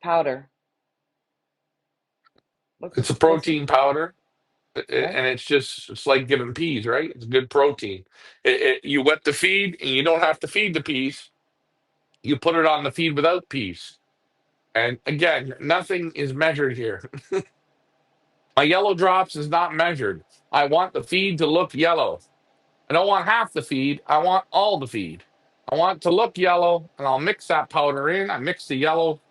B: powder.
A: It's a
B: What's it?
A: protein powder.
B: Okay.
A: And it's like giving peas, right? It's good protein. You wet the feed, and you don't have to feed the peas. You put it on the feed without peas. And again, nothing is measured here. My yellow drops is not measured. I want the feed to look yellow. I don't want half the feed. I want all the feed. I want it to look yellow, and I'll mix that powder in. I mix the yellow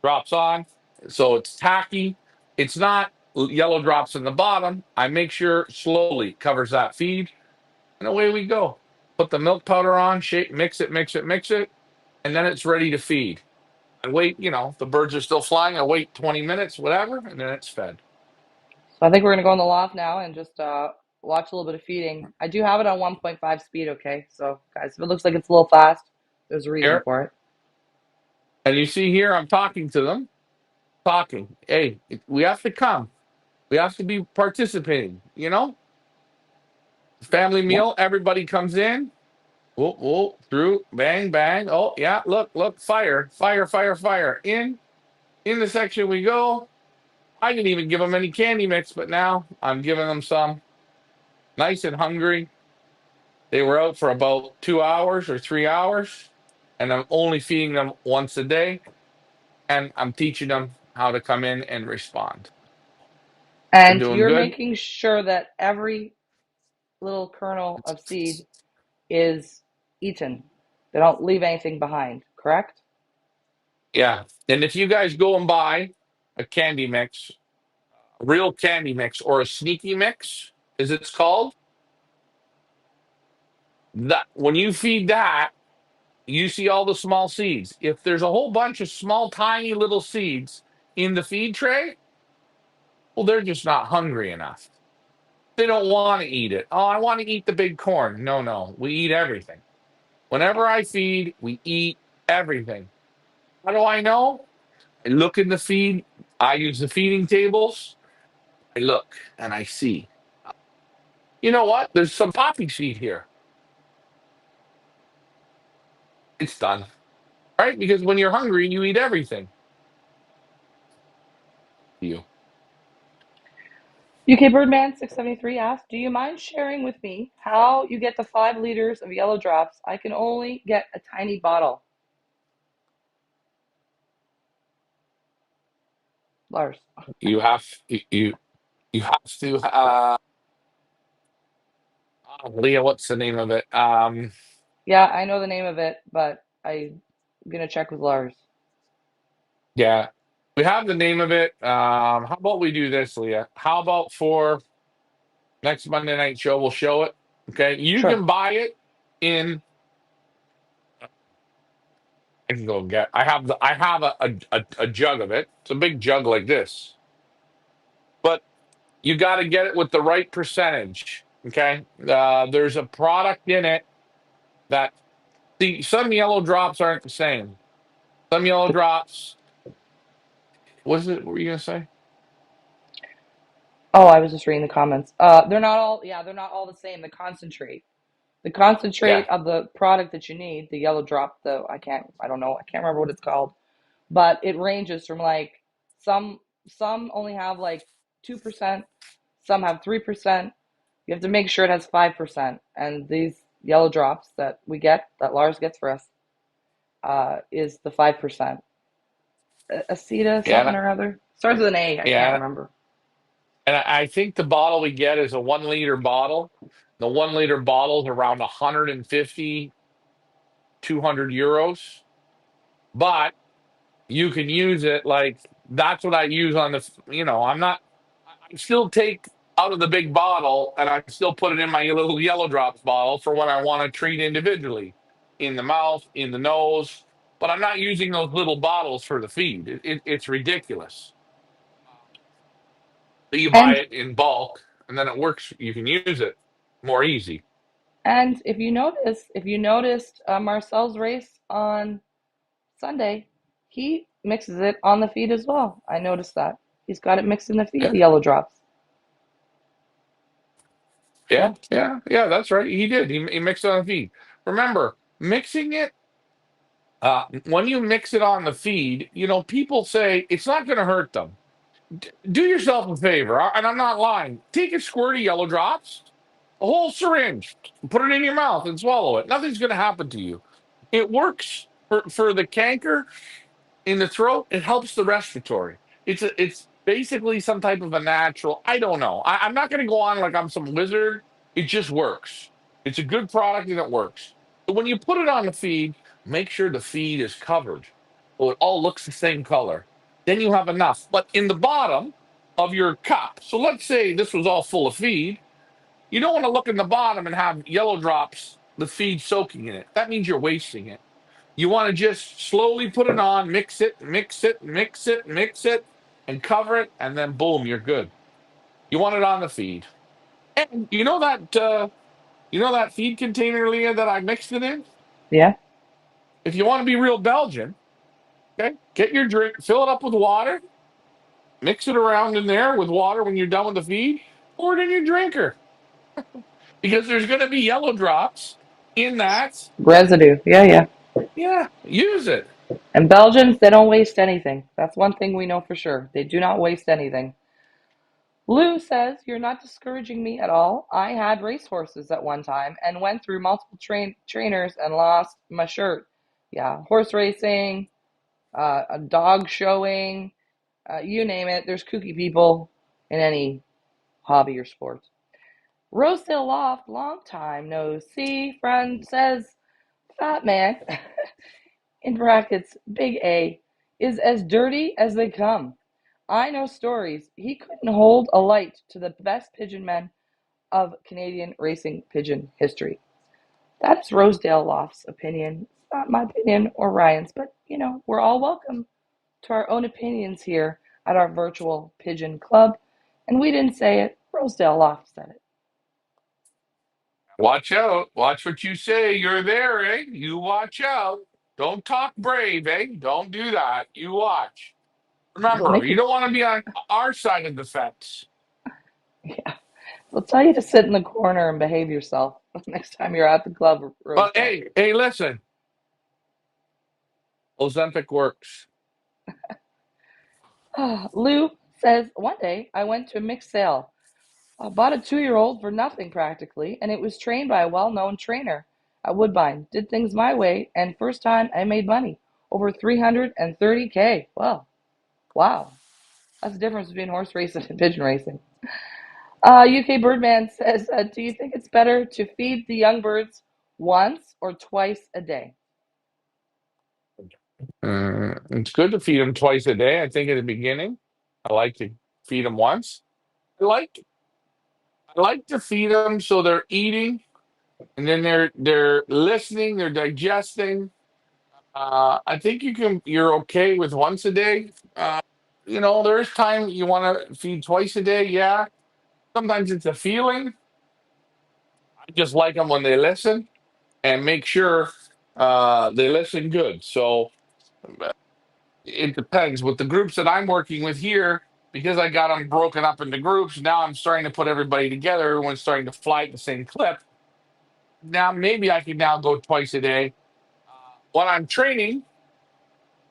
A: drops on, so it's tacky. It's not yellow drops in the bottom. I make sure slowly covers that feed, and away we go. Put the milk powder on, shake, mix it, mix it, mix it. and then it's ready to feed. I wait, the birds are still flying. I wait 20 minutes, whatever, and then it's fed.
B: So I think we're gonna go in the loft now and just watch a little bit of feeding. I do have it on 1.5 speed. Okay, so guys, if it looks like it's a little fast, there's a reason
A: Here,
B: for it.
A: and you see here, I'm talking to them, talking. Hey, we have to come. We have to be participating. Family
B: Yeah.
A: meal. Everybody comes in. Whoa, whoa, through, bang, bang. Oh, yeah, look, fire, fire, fire, fire. In the section we go. I didn't even give them any candy mix, but now I'm giving them some. Nice and hungry. They were out for about 2 hours or 3 hours, and I'm only feeding them once a day, and I'm teaching them how to come in and respond. They're
B: And
A: doing
B: you're
A: good.
B: making sure that every little kernel of seed is eaten. They don't leave anything behind, correct?
A: Yeah. And if you guys go and buy a candy mix, a real candy mix, or a sneaky mix, as it's called, that when you feed that, you see all the small seeds. If there's a whole bunch of small, tiny little seeds in the feed tray, well, they're just not hungry enough. They don't want to eat it. Oh, I want to eat the big corn. No, no, we eat everything. Whenever I feed, we eat everything. How do I know? I look in the feed. I use the feeding tables. I look and I see. You know what? There's some poppy seed here. It's done. Right? Because when you're hungry, you eat everything. You.
B: UK Birdman 673 asked, "Do you mind sharing with me how you get the 5 liters of yellow drops? I can only get a tiny bottle." Lars.
A: You have you have to Leah, what's the name of it?
B: Yeah, I know the name of it, but I'm gonna check with Lars.
A: Yeah. We have the name of it. How about we do this, Leah? How about for next Monday night show, we'll show it. Okay. You
B: Sure.
A: can buy it in I can go get I have a jug of it. It's a big jug like this. But you got to get it with the right percentage. Okay. There's a product in it that see some yellow drops aren't the same. Some yellow
B: The,
A: drops, what were you gonna say?
B: oh, I was just reading the comments. They're not all. Yeah, they're not all the same. The
A: Yeah.
B: concentrate of the product that you need, the yellow drop. Though I don't know. I can't remember what it's called, but it ranges from like some some only have like 2%, some have 3%. You have to make sure it has 5%. And these yellow drops that we get, that Lars gets for us, is the 5%. Aceta something
A: Yeah.
B: or other. Starts with an A. I can't
A: Yeah.
B: remember.
A: And I think the bottle we get is a 1 liter bottle. The 1 liter bottle is around 150, 200 euros. But you can use it like that's what I use on I'm not, I still take out of the big bottle and I still put it in my little yellow drops bottle for when I want to treat individually in the mouth, in the nose. But I'm not using those little bottles for the feed. It's ridiculous. You buy
B: And
A: it in bulk and then it works. You can use it more easy.
B: and if you noticed Marcel's race on Sunday, he mixes it on the feed as well. I noticed that. He's got it mixed in the feed,
A: Yeah.
B: the yellow drops.
A: Yeah.
B: Yep.
A: Yeah. Yeah. That's right. He did. He mixed it on the feed. Remember, mixing it, when you mix it on the feed, people say it's not going to hurt them. Do yourself a favor, and I'm not lying. Take a squirt of yellow drops, a whole syringe, put it in your mouth and swallow it. Nothing's going to happen to you. It works for the canker in the throat. It helps the respiratory. It's basically some type of a natural. I don't know. I'm not going to go on like I'm some wizard. It just works. It's a good product and it works. But when you put it on the feed, make sure the feed is covered so it all looks the same color. Then you have enough. But in the bottom of your cup, so let's say this was all full of feed. You don't want to look in the bottom and have yellow drops, the feed soaking in it. That means you're wasting it. You want to just slowly put it on, mix it, mix it, mix it, mix it, and cover it, and then boom, you're good. You want it on the feed. And you know that feed container, Leah, that I mixed it in?
B: Yeah.
A: If you want to be real Belgian, okay, get your drink, fill it up with water, mix it around in there with water when you're done with the feed, pour it in your drinker. Because there's gonna be yellow drops in that.
B: Residue. Yeah, yeah.
A: Yeah, use it.
B: And Belgians, they don't waste anything. That's one thing we know for sure. They do not waste anything. Lou says, "You're not discouraging me at all. I had racehorses at one time and went through multiple trainers and lost my shirt. Yeah, horse racing, a dog showing, you name it. There's kooky people in any hobby or sport." Rosedale Loft, long time no see, friend says, "Fat man," in brackets, big A, "is as dirty as they come. I know stories. He couldn't hold a light to the best pigeon men of Canadian racing pigeon history." That's Rosedale Loft's opinion. It's not my opinion or Ryan's, but we're all welcome to our own opinions here at our virtual pigeon club. And we didn't say it, Rosedale Loft said it.
A: Watch out. Watch what you say. You're there, eh? You watch out. Don't talk brave, eh? Don't do that. You watch. Remember,
B: Make
A: you
B: it,
A: don't want to be on our side of the fence.
B: yeah. They'll tell you to sit in the corner and behave yourself next time you're at the club,
A: But
B: Rosedale.
A: hey, listen. Ozempic works.
B: Lou says, "One day I went to a mixed sale. I bought a 2-year-old for nothing practically, and it was trained by a well-known trainer at Woodbine. Did things my way, and first time I made money. Over 330K. Well, wow. That's the difference between horse racing and pigeon racing." UK Birdman says, "Do you think it's better to feed the young birds once or twice a day?"
A: It's good to feed them twice a day. I think at the beginning, I like to feed them once. I like I like to feed them so they're eating and then they're listening, they're digesting. I think you're okay with once a day. There's time you want to feed twice a day. Yeah, sometimes it's a feeling. I just like them when they listen and make sure they listen good. So it depends. With the groups that I'm working with here, because I got them broken up into groups, now I'm starting to put everybody together. Everyone's starting to fly at the same clip. Now maybe I can now go twice a day. When I'm training,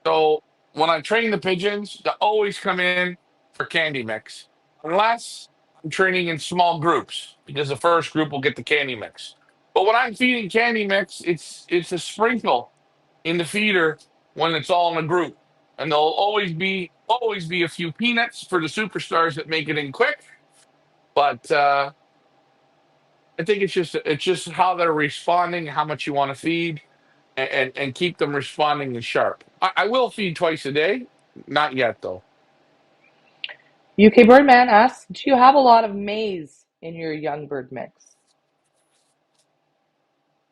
A: so when I'm training the pigeons, they always come in for candy mix, unless I'm training in small groups because the first group will get the candy mix. But when I'm feeding candy mix, it's a sprinkle in the feeder when it's all in a group, and there'll always be a few peanuts for the superstars that make it in quick. But I think it's just how they're responding, how much you want to feed, and keep them responding and sharp. I will feed twice a day. Not yet though.
B: UK Birdman asks, "Do you have a lot of maize in your young bird mix?"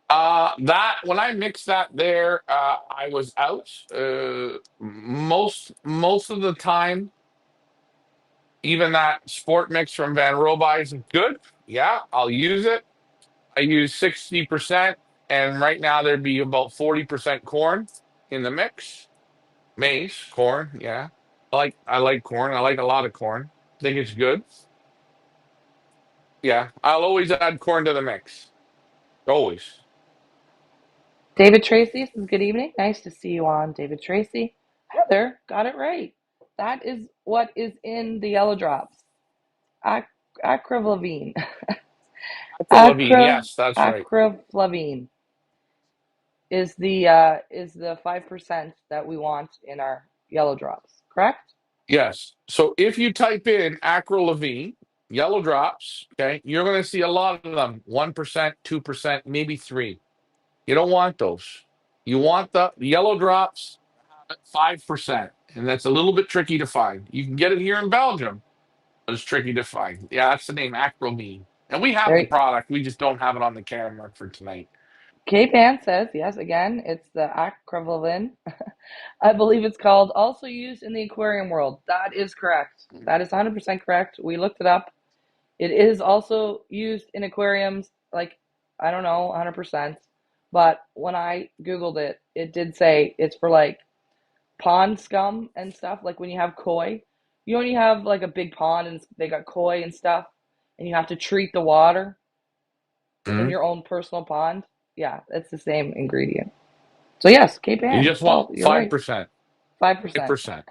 A: That when I mixed that there, I was out. Most of the time, even that sport mix from Van Roby is good. Yeah, I'll use it. I use 60%, and right now there'd be about 40% corn in the mix. Maize, corn, yeah. I like corn. I like a lot of corn. I think it's good. Yeah, I'll always add corn to the mix. Always.
B: David Tracy says, "Good evening. Nice to see you on, David Tracy." Heather got it right. That is what is in the yellow drops. Ac- Acrylflavine.
A: Avril Lavigne, yes, that's right.
B: Acrylflavine is the 5% that we want in our yellow drops. Correct?
A: Yes. So if you type in Acro Levine, yellow drops, okay, you're going to see a lot of them 1%, 2%, maybe 3. You don't want those. You want the yellow drops at 5%. And that's a little bit tricky to find. You can get it here in Belgium, but it's tricky to find. Yeah, that's the name, Acromine. And we have the
B: There,
A: product. We just don't have it on the camera for tonight.
B: Cape Ann says, yes, again, it's the acrovalin. I believe it's called, also used in the aquarium world. That is correct. That is 100% correct. We looked it up. It is also used in aquariums, like, I don't know, 100%. But when I Googled it, it did say it's for like pond scum and stuff. Like when you have koi, you know, when you have like a big pond and they got koi and stuff, and you have to treat the water in
A: Mhm.
B: your own personal pond. Yeah, it's the same ingredient. So yes, Cape
A: You
B: Ann,
A: just want
B: salt. You're right.
A: 5%.
B: 5%.
A: 5%.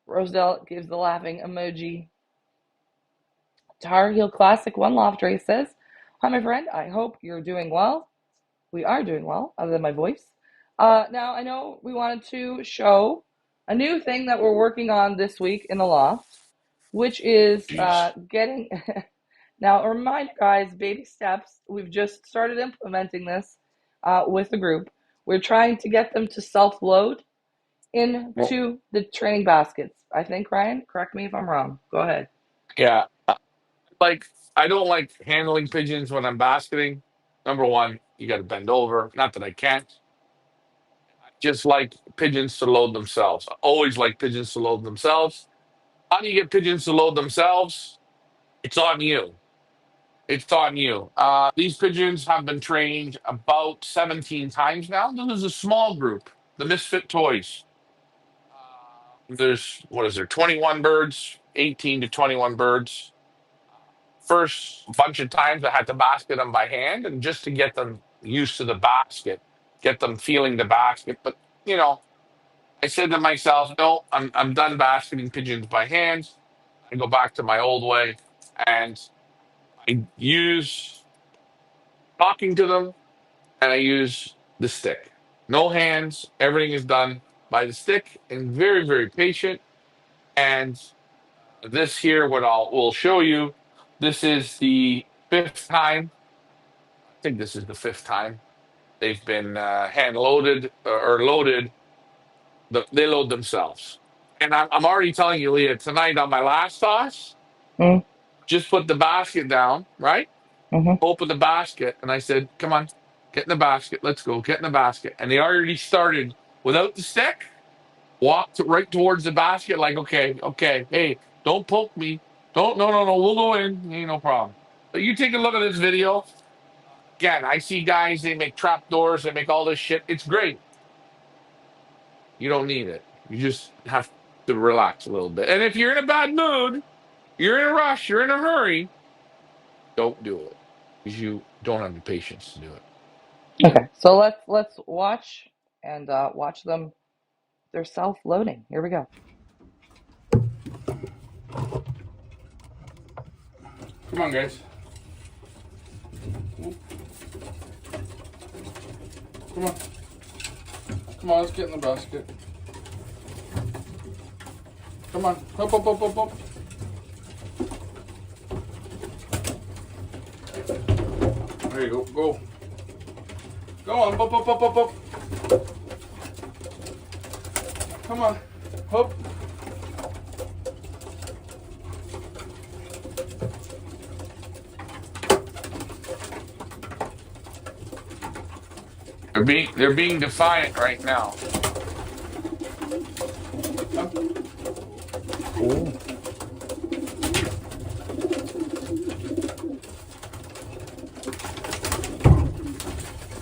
B: Rosedale gives the laughing emoji. Tar Heel Classic One Loft Race says, "Hi, my friend. I hope you're doing well. We are doing well, other than my voice. Now, I know we wanted to show a new thing that we're working on this week in the loft, which is
A: Jeez.
B: getting. Now, a reminder, guys, baby steps. We've just started implementing this with the group. We're trying to get them to self load
A: Well,
B: into the training baskets. I think, Ryan, correct me if I'm wrong. Go ahead.
A: yeah. Like, I don't like handling pigeons when I'm basketing. Number one, you got to bend over. Not that I can't. Just like pigeons to load themselves. I always like pigeons to load themselves. How do you get pigeons to load themselves? It's on you. It's on you. These pigeons have been trained about 17 times now. This is a small group, the Misfit Toys. There's, what is there, 21 birds, 18 to 21 birds. First bunch of times I had to basket them by hand and just to get them used to the basket, get them feeling the basket. But, you know, I said to myself, no, I'm done basketing pigeons by hand. I go back to my old way and I use talking to them and I use the stick. No hands. Everything is done by the stick and very, very patient. And this here, what I'll will show you, this is the fifth time. I think this is the fifth time they've been hand loaded or loaded. They load themselves. And I'm already telling you, Leah, tonight on my last toss,
B: Mm,
A: just put the basket down, right?
B: mm-hmm.
A: Open the basket. And I said, come on, get in the basket. Let's go. Get in the basket. And they already started without the stick, walked right towards the basket, like, okay, okay, hey, don't poke me. Don't, no, no, no, we'll go in. Ain't no problem. But you take a look at this video. Again, I see guys, they make trap doors, they make all this shit. It's great. You don't need it. You just have to relax a little bit. And if you're in a bad mood, you're in a rush, you're in a hurry, don't do it because you don't have the patience to do it.
B: Okay, so let's watch and watch them. They're self-loading. Here we go.
A: Come on, guys. Come on. Come on, let's get in the basket. Come on. Up, up, up, up, up. There you go. Go. Go on. Up, up, up, up, up. Come on. Up. They're being defiant right now. Up.
B: Ooh.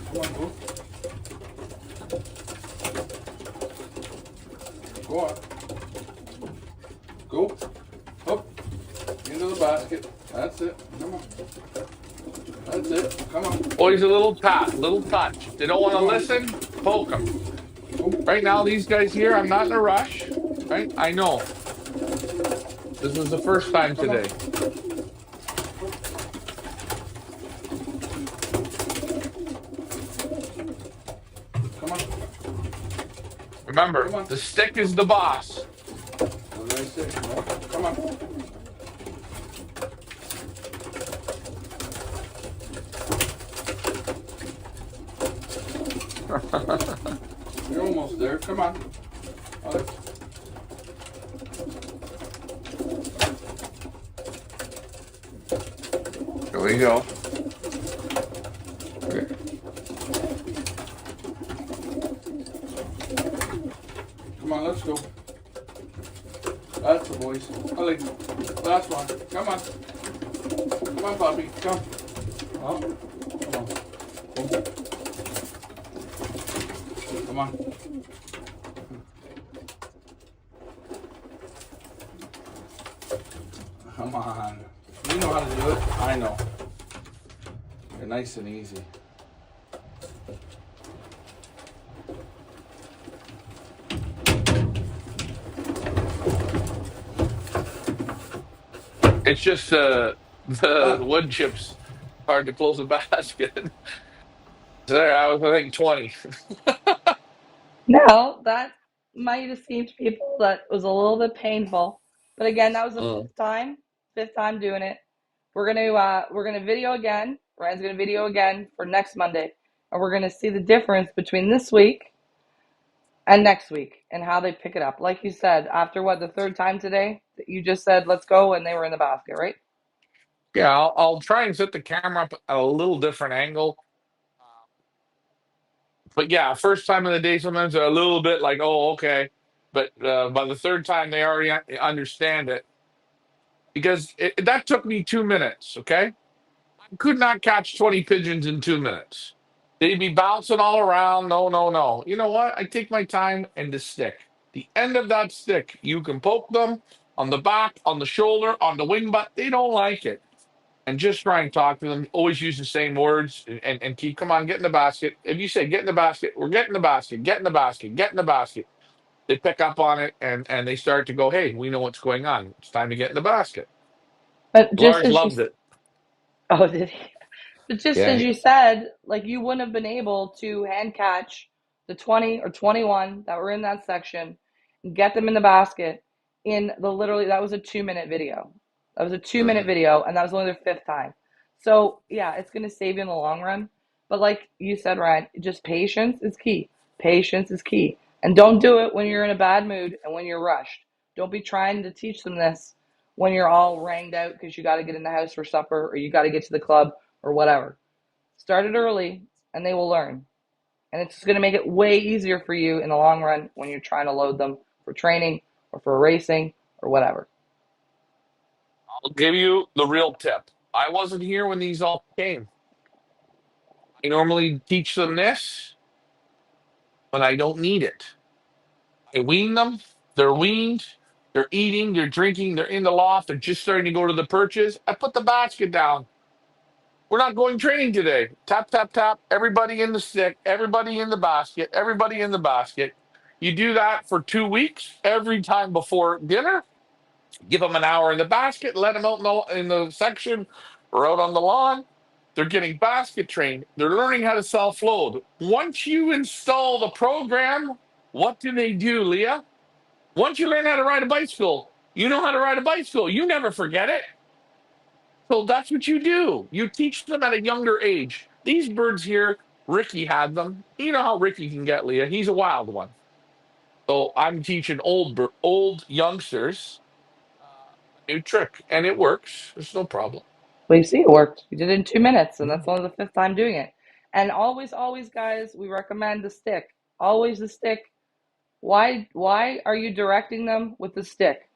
A: Come on, go. Go on. Go. Up. Into the basket. That's it. Come on. That's it. Come on. Always a little tap, little touch. If they don't want to listen, poke them. Right now, these guys here, I'm not in a rush. Right? I know. This was the first time today. Come on. Remember, come on. The stick is the boss. What did I say? No. Come on. You're almost there. Come on. Alex. There we go. Okay. go. That's the boys. I like last one. Come on. Come on, puppy. Come. Oh, come on. Come on. Come on. You know how to do it. I know. You're nice and easy. It's just the wood chips hard to close a basket. There, I was I think 20.
B: Now, that might have seemed to people that was a little bit painful. But again, that was the
A: Mm.
B: fifth time doing it. We're gonna video again. Ryan's gonna video again for next Monday. And we're gonna see the difference between this week and next week and how they pick it up. Like you said, after what, the third time today, you just said let's go and they were in the basket, right?
A: Yeah, I'll try and set the camera up at a little different angle. But yeah, first time of the day, sometimes they're a little bit like, oh, okay. But by the third time, they already understand it because that took me 2 minutes. Okay. I could not catch 20 pigeons in 2 minutes. They'd be bouncing all around. No, no, no. You know what? I take my time and the stick. The end of that stick, you can poke them on the back, on the shoulder, on the wing butt. They don't like it. And just try and talk to them. Always use the same words and keep, come on, get in the basket. If you say, get in the basket, we're getting the basket, get in the basket, get in the basket. They pick up on it and they start to go, hey, we know what's going on. It's time to get in the basket.
B: But just
A: Lars
B: as you,
A: loved it.
B: oh, did he? But just as
A: Yeah.
B: you said, like you wouldn't have been able to hand catch the 20 or 21 that were in that section and get them in the basket in the literally, that was a 2 minute video. That was a 2 minute
A: Mhm.
B: video, and that was only their fifth time. So, yeah, it's going to save you in the long run. But, like you said, Ryan, just patience is key. Patience is key. And don't do it when you're in a bad mood and when you're rushed. Don't be trying to teach them this when you're all ranged out because you got to get in the house for supper or you got to get to the club or whatever. Start it early and they will learn. And it's going to make it way easier for you in the long run when you're trying to load them for training or for racing or whatever.
A: I'll give you the real tip. I wasn't here when these all came. I normally teach them this, but I don't need it. I wean them. They're weaned. They're eating. They're drinking. They're in the loft. They're just starting to go to the perches. I put the basket down. We're not going training today. Tap, tap, tap. Everybody in the stick. Everybody in the basket. Everybody in the basket. You do that for 2 weeks every time before dinner. Give them an hour in the basket. Let them out in the section or out on the lawn. They're getting basket trained. They're learning how to self load. Once you install the program, what do, Leah? Once you learn how to ride a bicycle, you know how to ride a bicycle. You never forget it. So that's what you do. You teach them at a younger age. These birds here, Ricky had them. You know how Ricky can get, Leah. He's a wild one. So I'm teaching old youngsters a new trick, and it works. There's no problem.
B: Well, you see, it worked. You did it in 2 minutes, and
A: Mhm.
B: that's only the fifth time doing it. And always, always, guys, we recommend the stick. Always the stick. Why are you directing them with the stick?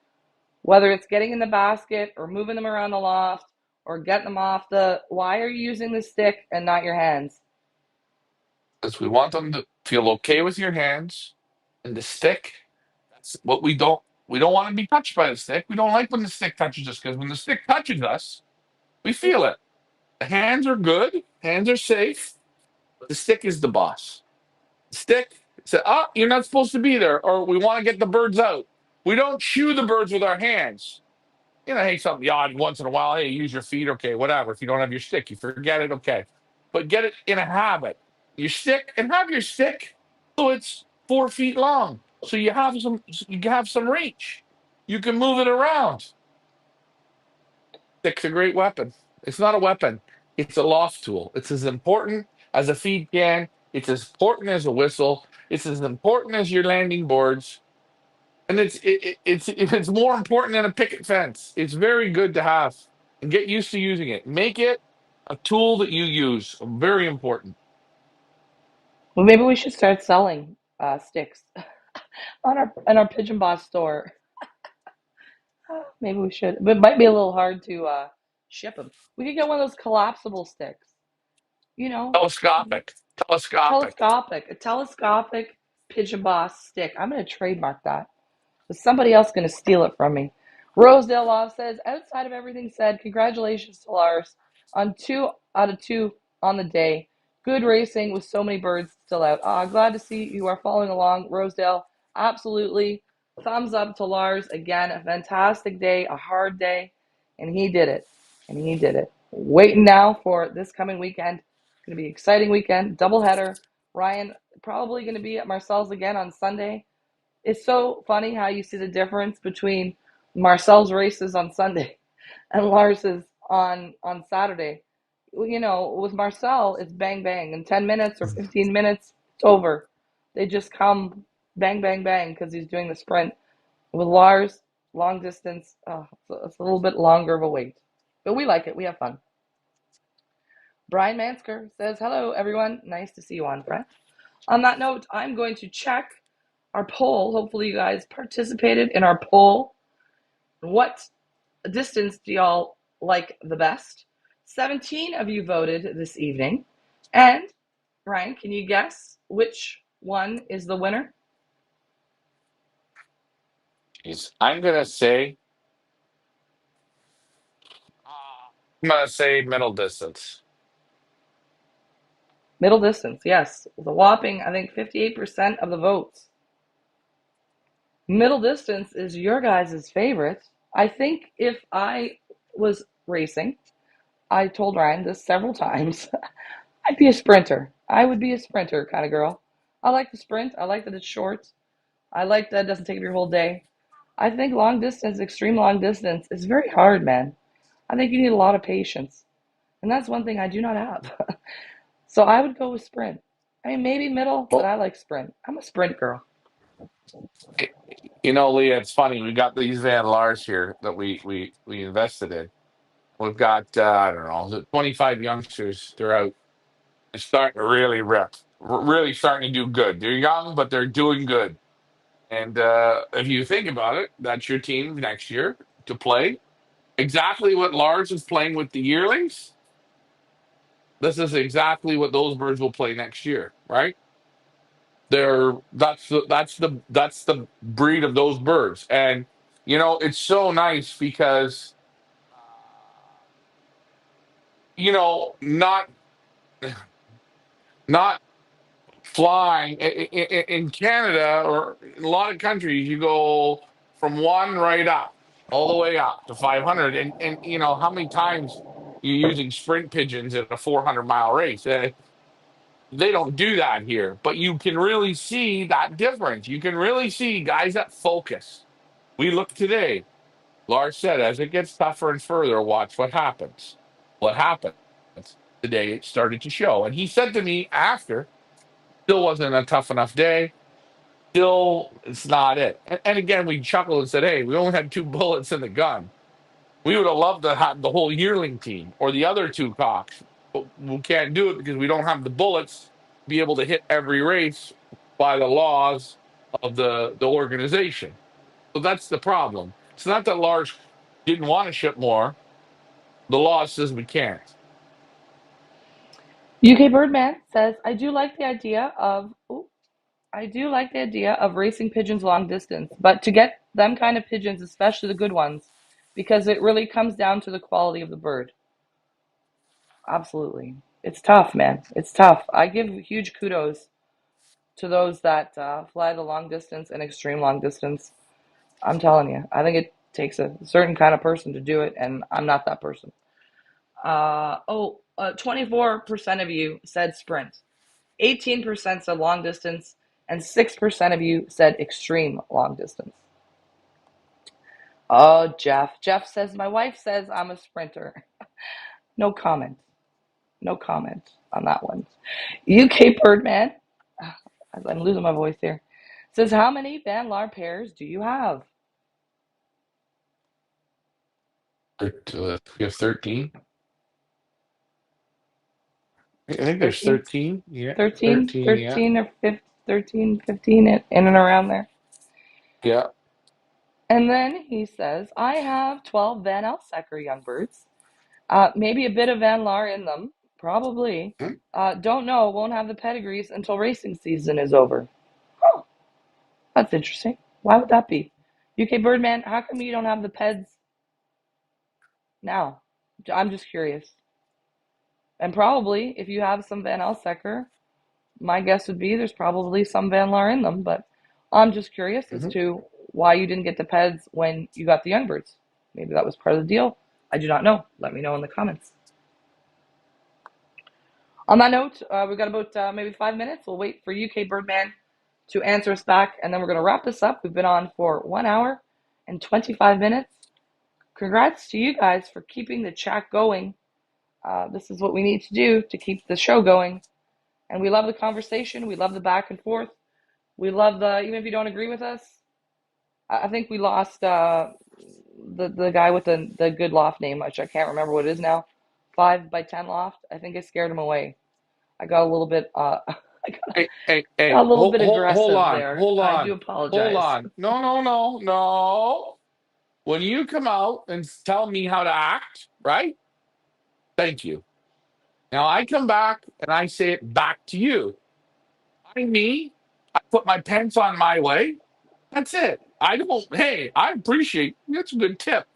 B: Whether it's getting in the basket or moving them around the loft or getting them off the, why are you using the stick and not your hands?
A: Because we want them to feel okay with your hands and the stick. That's what we don't want to be touched by the stick. We don't like when the stick touches us because when the stick touches us, we feel it. The hands are good, hands are safe, but the stick is the boss. The stick said, "Oh, you're not supposed to be there," or we want to get the birds out. We don't shoo the birds with our hands. Hey, something odd once in a while. Hey, use your feet. Okay, whatever. If you don't have your stick, you forget it. Okay. But get it in a habit. Your stick and have your stick so it's 4 feet long. So you have some reach. You can move it around. Stick's a great weapon. It's not a weapon. It's a loft tool. It's as important as a feed can. It's as important as a whistle. It's as important as your landing boards. And it's more important than a picket fence. It's very good to have and get used to using it. Make it a tool that you use. Very important.
B: Well, maybe we should start selling sticks. on our in our Pigeon Boss store. Maybe we should, but it might be a little hard to ship them. We could get one of those collapsible sticks. You know,
A: Telescopic. Telescopic.
B: a telescopic Pigeon Boss stick. I'm gonna trademark that. But somebody else going to steal it from me. Rosedale Law says, outside of everything said, congratulations to Lars on 2 out of 2 on the day. Good racing with so many birds still out. Glad to see you are following along, Rosedale. Absolutely. Thumbs up to Lars. Again, a fantastic day, a hard day, and he did it. And he did it. Waiting now for this coming weekend. It's going to be an exciting weekend, doubleheader. Ryan probably going to be at Marcel's again on Sunday. It's so funny how you see the difference between Marcel's races on Sunday and Lars's on Saturday. You know, with Marcel, it's bang bang in 10 minutes or 15 minutes, it's over. They just come bang bang bang because he's doing the sprint. With Lars, long distance, it's a little bit longer of a wait, but we like it. We have fun. Brian Mansker says, "Hello, everyone. Nice to see you on, Brett. On that note, I'm going to check our poll. Hopefully, you guys participated in our poll. What distance do y'all like the best? 17 of you voted this evening. And, Ryan, can you guess which one is the winner?
A: Jeez. I'm gonna say middle distance.
B: Middle distance, yes. The whopping, I think, 58% of the votes. Middle distance is your guys' favorite. I think if I was racing, I told Ryan this several times, I'd be a sprinter. I would be a sprinter kind of girl. I like the sprint. I like that it's short. I like that it doesn't take up your whole day. I think long distance, extreme long distance, is very hard, man. I think you need a lot of patience. And that's one thing I do not have. So I would go with sprint. I mean, maybe middle, but
A: Well,
B: I like sprint. I'm a sprint girl.
A: Leah, it's funny. We got these Van Lars here that we invested in. We've got I don't know, 25 youngsters. They're out. They're starting to really rip. Really starting to do good. They're young, but they're doing good. And if you think about it, that's your team next year to play. Exactly what Lars is playing with the yearlings. This is exactly what those birds will play next year, right? That's the breed of those birds, and it's so nice because not not flying in Canada or in a lot of countries, you go from one right up, all the way up to 500, and how many times you're using sprint pigeons in a 400-mile race. They don't do that here, but you can really see that difference. You can really see guys that focus. We look today. Lars said, as it gets tougher and further, watch what happens. What happens? Today it started to show. And he said to me after, still wasn't a tough enough day. Still, it's not it. And again, we chuckled and said, hey, we only had 2 bullets in the gun. We would have loved to have the whole yearling team or the other 2 cocks, but we can't do it because we don't have the bullets to be able to hit every race by the laws of the organization. So that's the problem. It's not that Lars didn't want to ship more. The law says we can't.
B: UK Birdman says, I do like the idea of racing pigeons long distance, but to get them kind of pigeons, especially the good ones, because it really comes down to the quality of the bird. Absolutely. It's tough, man. It's tough. I give huge kudos to those that fly the long distance and extreme long distance. I'm telling you, I think it takes a certain kind of person to do it, and I'm not that person. 24% of you said sprint, 18% said long distance, and 6% of you said extreme long distance. Oh, Jeff. Jeff says, my wife says I'm a sprinter. No comment. No comment on that one. UK Birdman, as I'm losing my voice here, says, how many Van Laar pairs do you have?
A: We have 13. I think there's
B: 13?
A: 13. Yeah,
B: 13?
A: 13. Yeah.
B: 13 or 15, 13, 15 in and around there.
A: Yeah.
B: And then he says, I have 12 Van Elsecker young birds. Maybe a bit of Van Laar in them, probably.
A: Hmm?
B: Don't know, won't have the pedigrees until racing season is over. Huh, that's interesting. Why would that be? UK Birdman, how come you don't have the peds now? I'm just curious. And probably, if you have some Van Elsecker, my guess would be there's probably some Van Laar in them, but I'm just curious as
A: Hmm.
B: to why you didn't get the peds when you got the young birds. Maybe that was part of the deal. I do not know. Let me know in the comments. On that note, we've got about maybe 5 minutes. We'll wait for UK Birdman to answer us back, and then we're going to wrap this up. We've been on for 1 hour and 25 minutes. Congrats to you guys for keeping the chat going. This is what we need to do to keep the show going. And we love the conversation. We love the back and forth. We love the, even if you don't agree with us, I think we lost the guy with the good loft name, which I can't remember what it is now. 5x10 loft. I think I scared him away. I got a little bit
A: Hey,
B: got a little
A: hold,
B: bit
A: hold
B: aggressive
A: on,
B: there.
A: hold
B: I do
A: on, hold
B: apologize.
A: on. No, no, no, no. When you come out and tell me how to act, right? Thank you. Now I come back and I say it back to you. Me, I put my pants on my way. That's it. I don't, hey, I appreciate that's a good tip.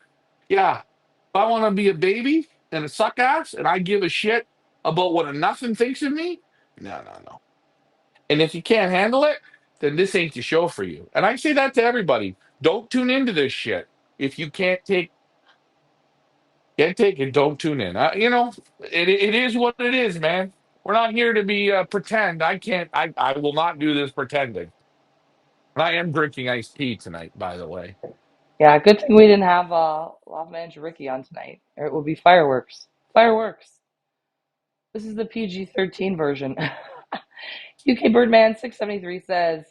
A: Yeah. If I want to be a baby and a suck ass and I give a shit about what a nothing thinks of me, no, no, no. And if you can't handle it, then this ain't the show for you. And I say that to everybody. Don't tune into this shit. If you can't take it, don't tune in. It is what it is, man. We're not here to be pretend. I will not do this pretending. And I am drinking iced tea tonight, by the way.
B: Yeah, good thing we didn't have Loft Manager Ricky on tonight, or it would be fireworks. Fireworks. This is the PG-13 version. UK Birdman 673 says,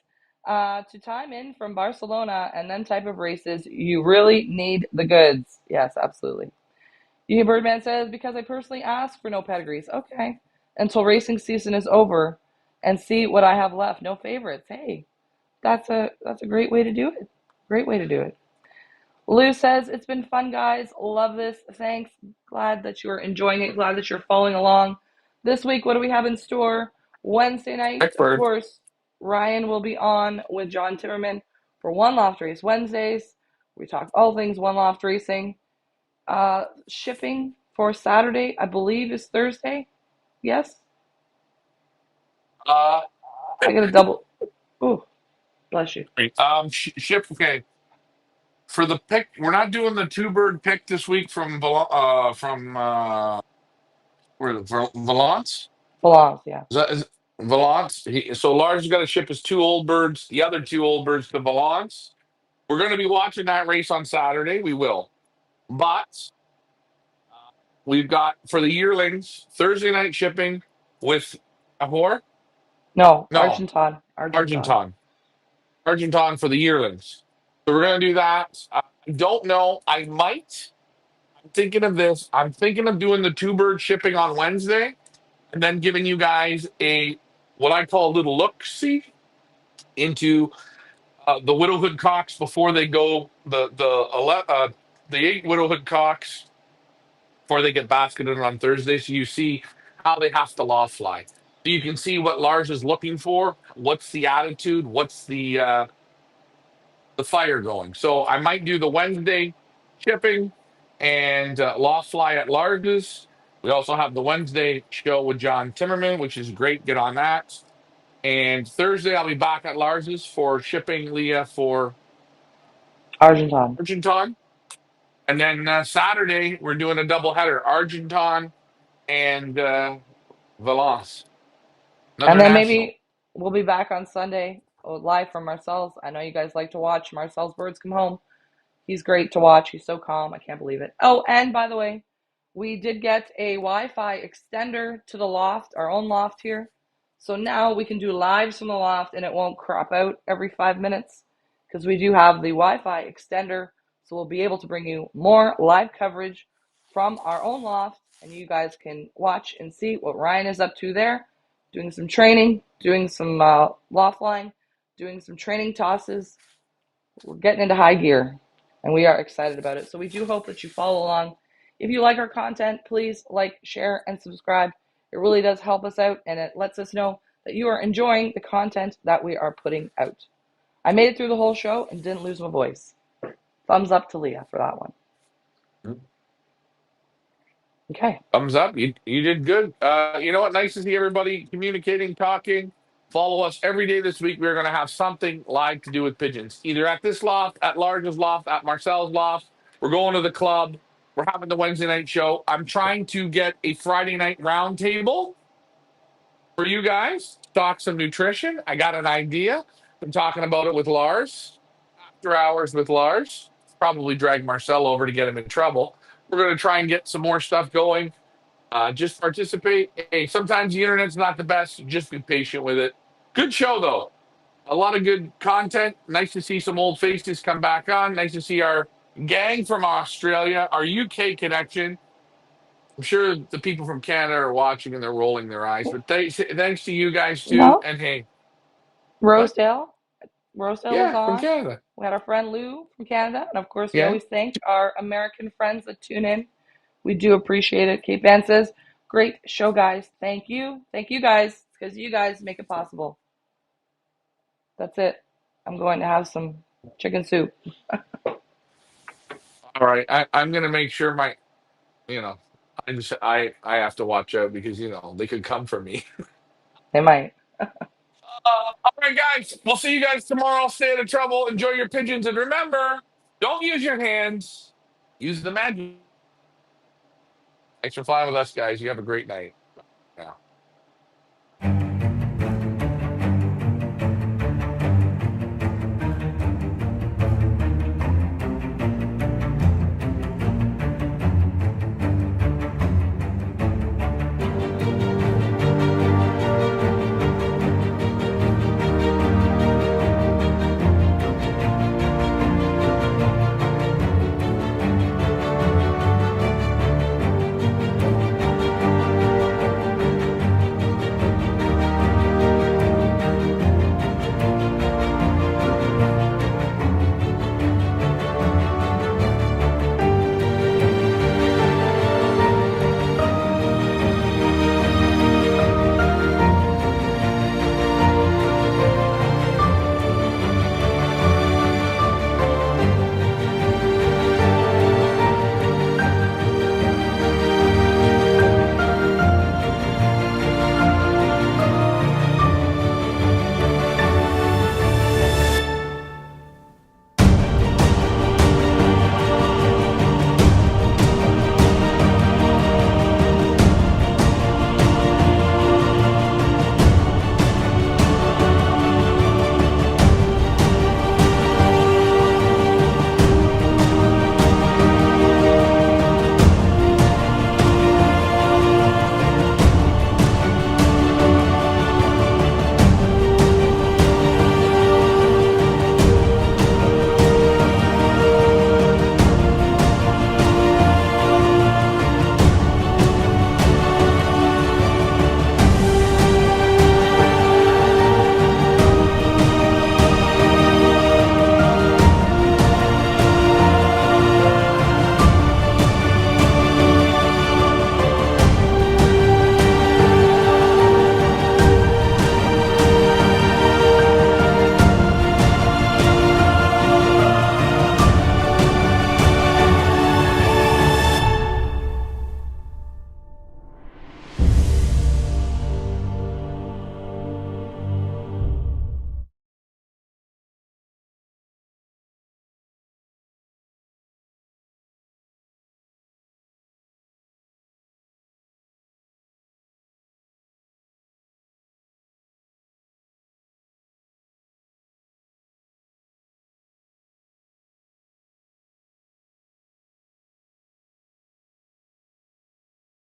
B: to time in from Barcelona and then type of races, you really need the goods. Yes, absolutely. UK Birdman says, because I personally ask for no pedigrees. Okay. Until racing season is over and see what I have left. No favorites. Hey, that's a great way to do it. Great way to do it. Lou says, it's been fun, guys. Love this. Thanks. Glad that you're enjoying it. Glad that you're following along. This week, what do we have in store? Wednesday night, of
A: Pickford.
B: course, Ryan will be on with John Timmerman for One Loft Race Wednesdays. We talk all things One Loft Racing. Shipping for Saturday, I believe, is Thursday. Yes?
A: Uh,
B: I got a double. Ooh, bless you.
A: ship. Okay, for the pick, we're not doing the two bird pick this week from where Valence.
B: Belongs, yeah.
A: Is Valence? So Lars got to ship his two old birds, the other two old birds to Valence. We're going to be watching that race on Saturday. We will, but we've got for the yearlings Thursday night shipping with Ahor.
B: No,
A: No,
B: Argenton. Argenton.
A: Argenton. Argenton for the yearlings. So we're going to do that. I don't know. I might. I'm thinking of this. I'm thinking of doing the two bird shipping on Wednesday and then giving you guys a what I call a little look see into the widowhood cocks before they go the eight widowhood cocks before they get basketed on Thursday. So you see how they have to law fly. So you can see what Lars is looking for. What's the attitude? What's the fire going? So I might do the Wednesday shipping and law fly at Lars's. We also have the Wednesday show with John Timmerman, which is great. Get on that. And Thursday I'll be back at Lars's for shipping Leah for
B: Argenton.
A: Argenton. And then Saturday we're doing a double header, Argenton and Valence,
B: And
A: another
B: then
A: national.
B: maybe we'll be back on Sunday live from Marcel's. I know you guys like to watch Marcel's Birds Come Home. He's great to watch. He's so calm. I can't believe it. Oh, and by the way, we did get a Wi-Fi extender to the loft, our own loft here. So now we can do lives from the loft and it won't crop out every 5 minutes because we do have the Wi-Fi extender. So we'll be able to bring you more live coverage from our own loft and you guys can watch and see what Ryan is up to there, doing some training, doing some loft line, doing some training tosses, we're getting into high gear, and we are excited about it. So we do hope that you follow along. If you like our content, please like, share, and subscribe. It really does help us out, and it lets us know that you are enjoying the content that we are putting out. I made it through the whole show and didn't lose my voice. Thumbs up to Leah for that one. Okay.
A: Thumbs up. You did good. You know what? Nice to see everybody communicating, talking. Follow us every day this week. We're going to have something live to do with pigeons, either at this loft, at Large's loft, at Marcel's loft. We're going to the club. We're having the Wednesday night show. I'm trying to get a Friday night roundtable for you guys. Talk some nutrition. I got an idea. I'm talking about it with Lars. After hours with Lars. Probably drag Marcel over to get him in trouble. We're going to try and get some more stuff going. Just participate. Hey, sometimes the internet's not the best. Just be patient with it. Good show, though. A lot of good content. Nice to see some old faces come back on. Nice to see our gang from Australia, our UK connection. I'm sure the people from Canada are watching and they're rolling their eyes. But thanks to you guys, too.
B: No,
A: And hey, what?
B: Rosedale. Rosedale was
A: Yeah, from
B: on.
A: Canada.
B: We had our friend Lou from Canada. And of course, we
A: Yeah.
B: always thank our American friends that tune in. We do appreciate it. Kate Van says, great show, guys. Thank you. Thank you, guys, because you guys make it possible. That's it. I'm going to have some chicken soup.
A: All right. I'm going to make sure you know, I have to watch out because, they could come for me.
B: They might.
A: All right, guys. We'll see you guys tomorrow. Stay out of trouble. Enjoy your pigeons. And remember, don't use your hands. Use the magic. Thanks for flying with us, guys. You have a great night. Yeah.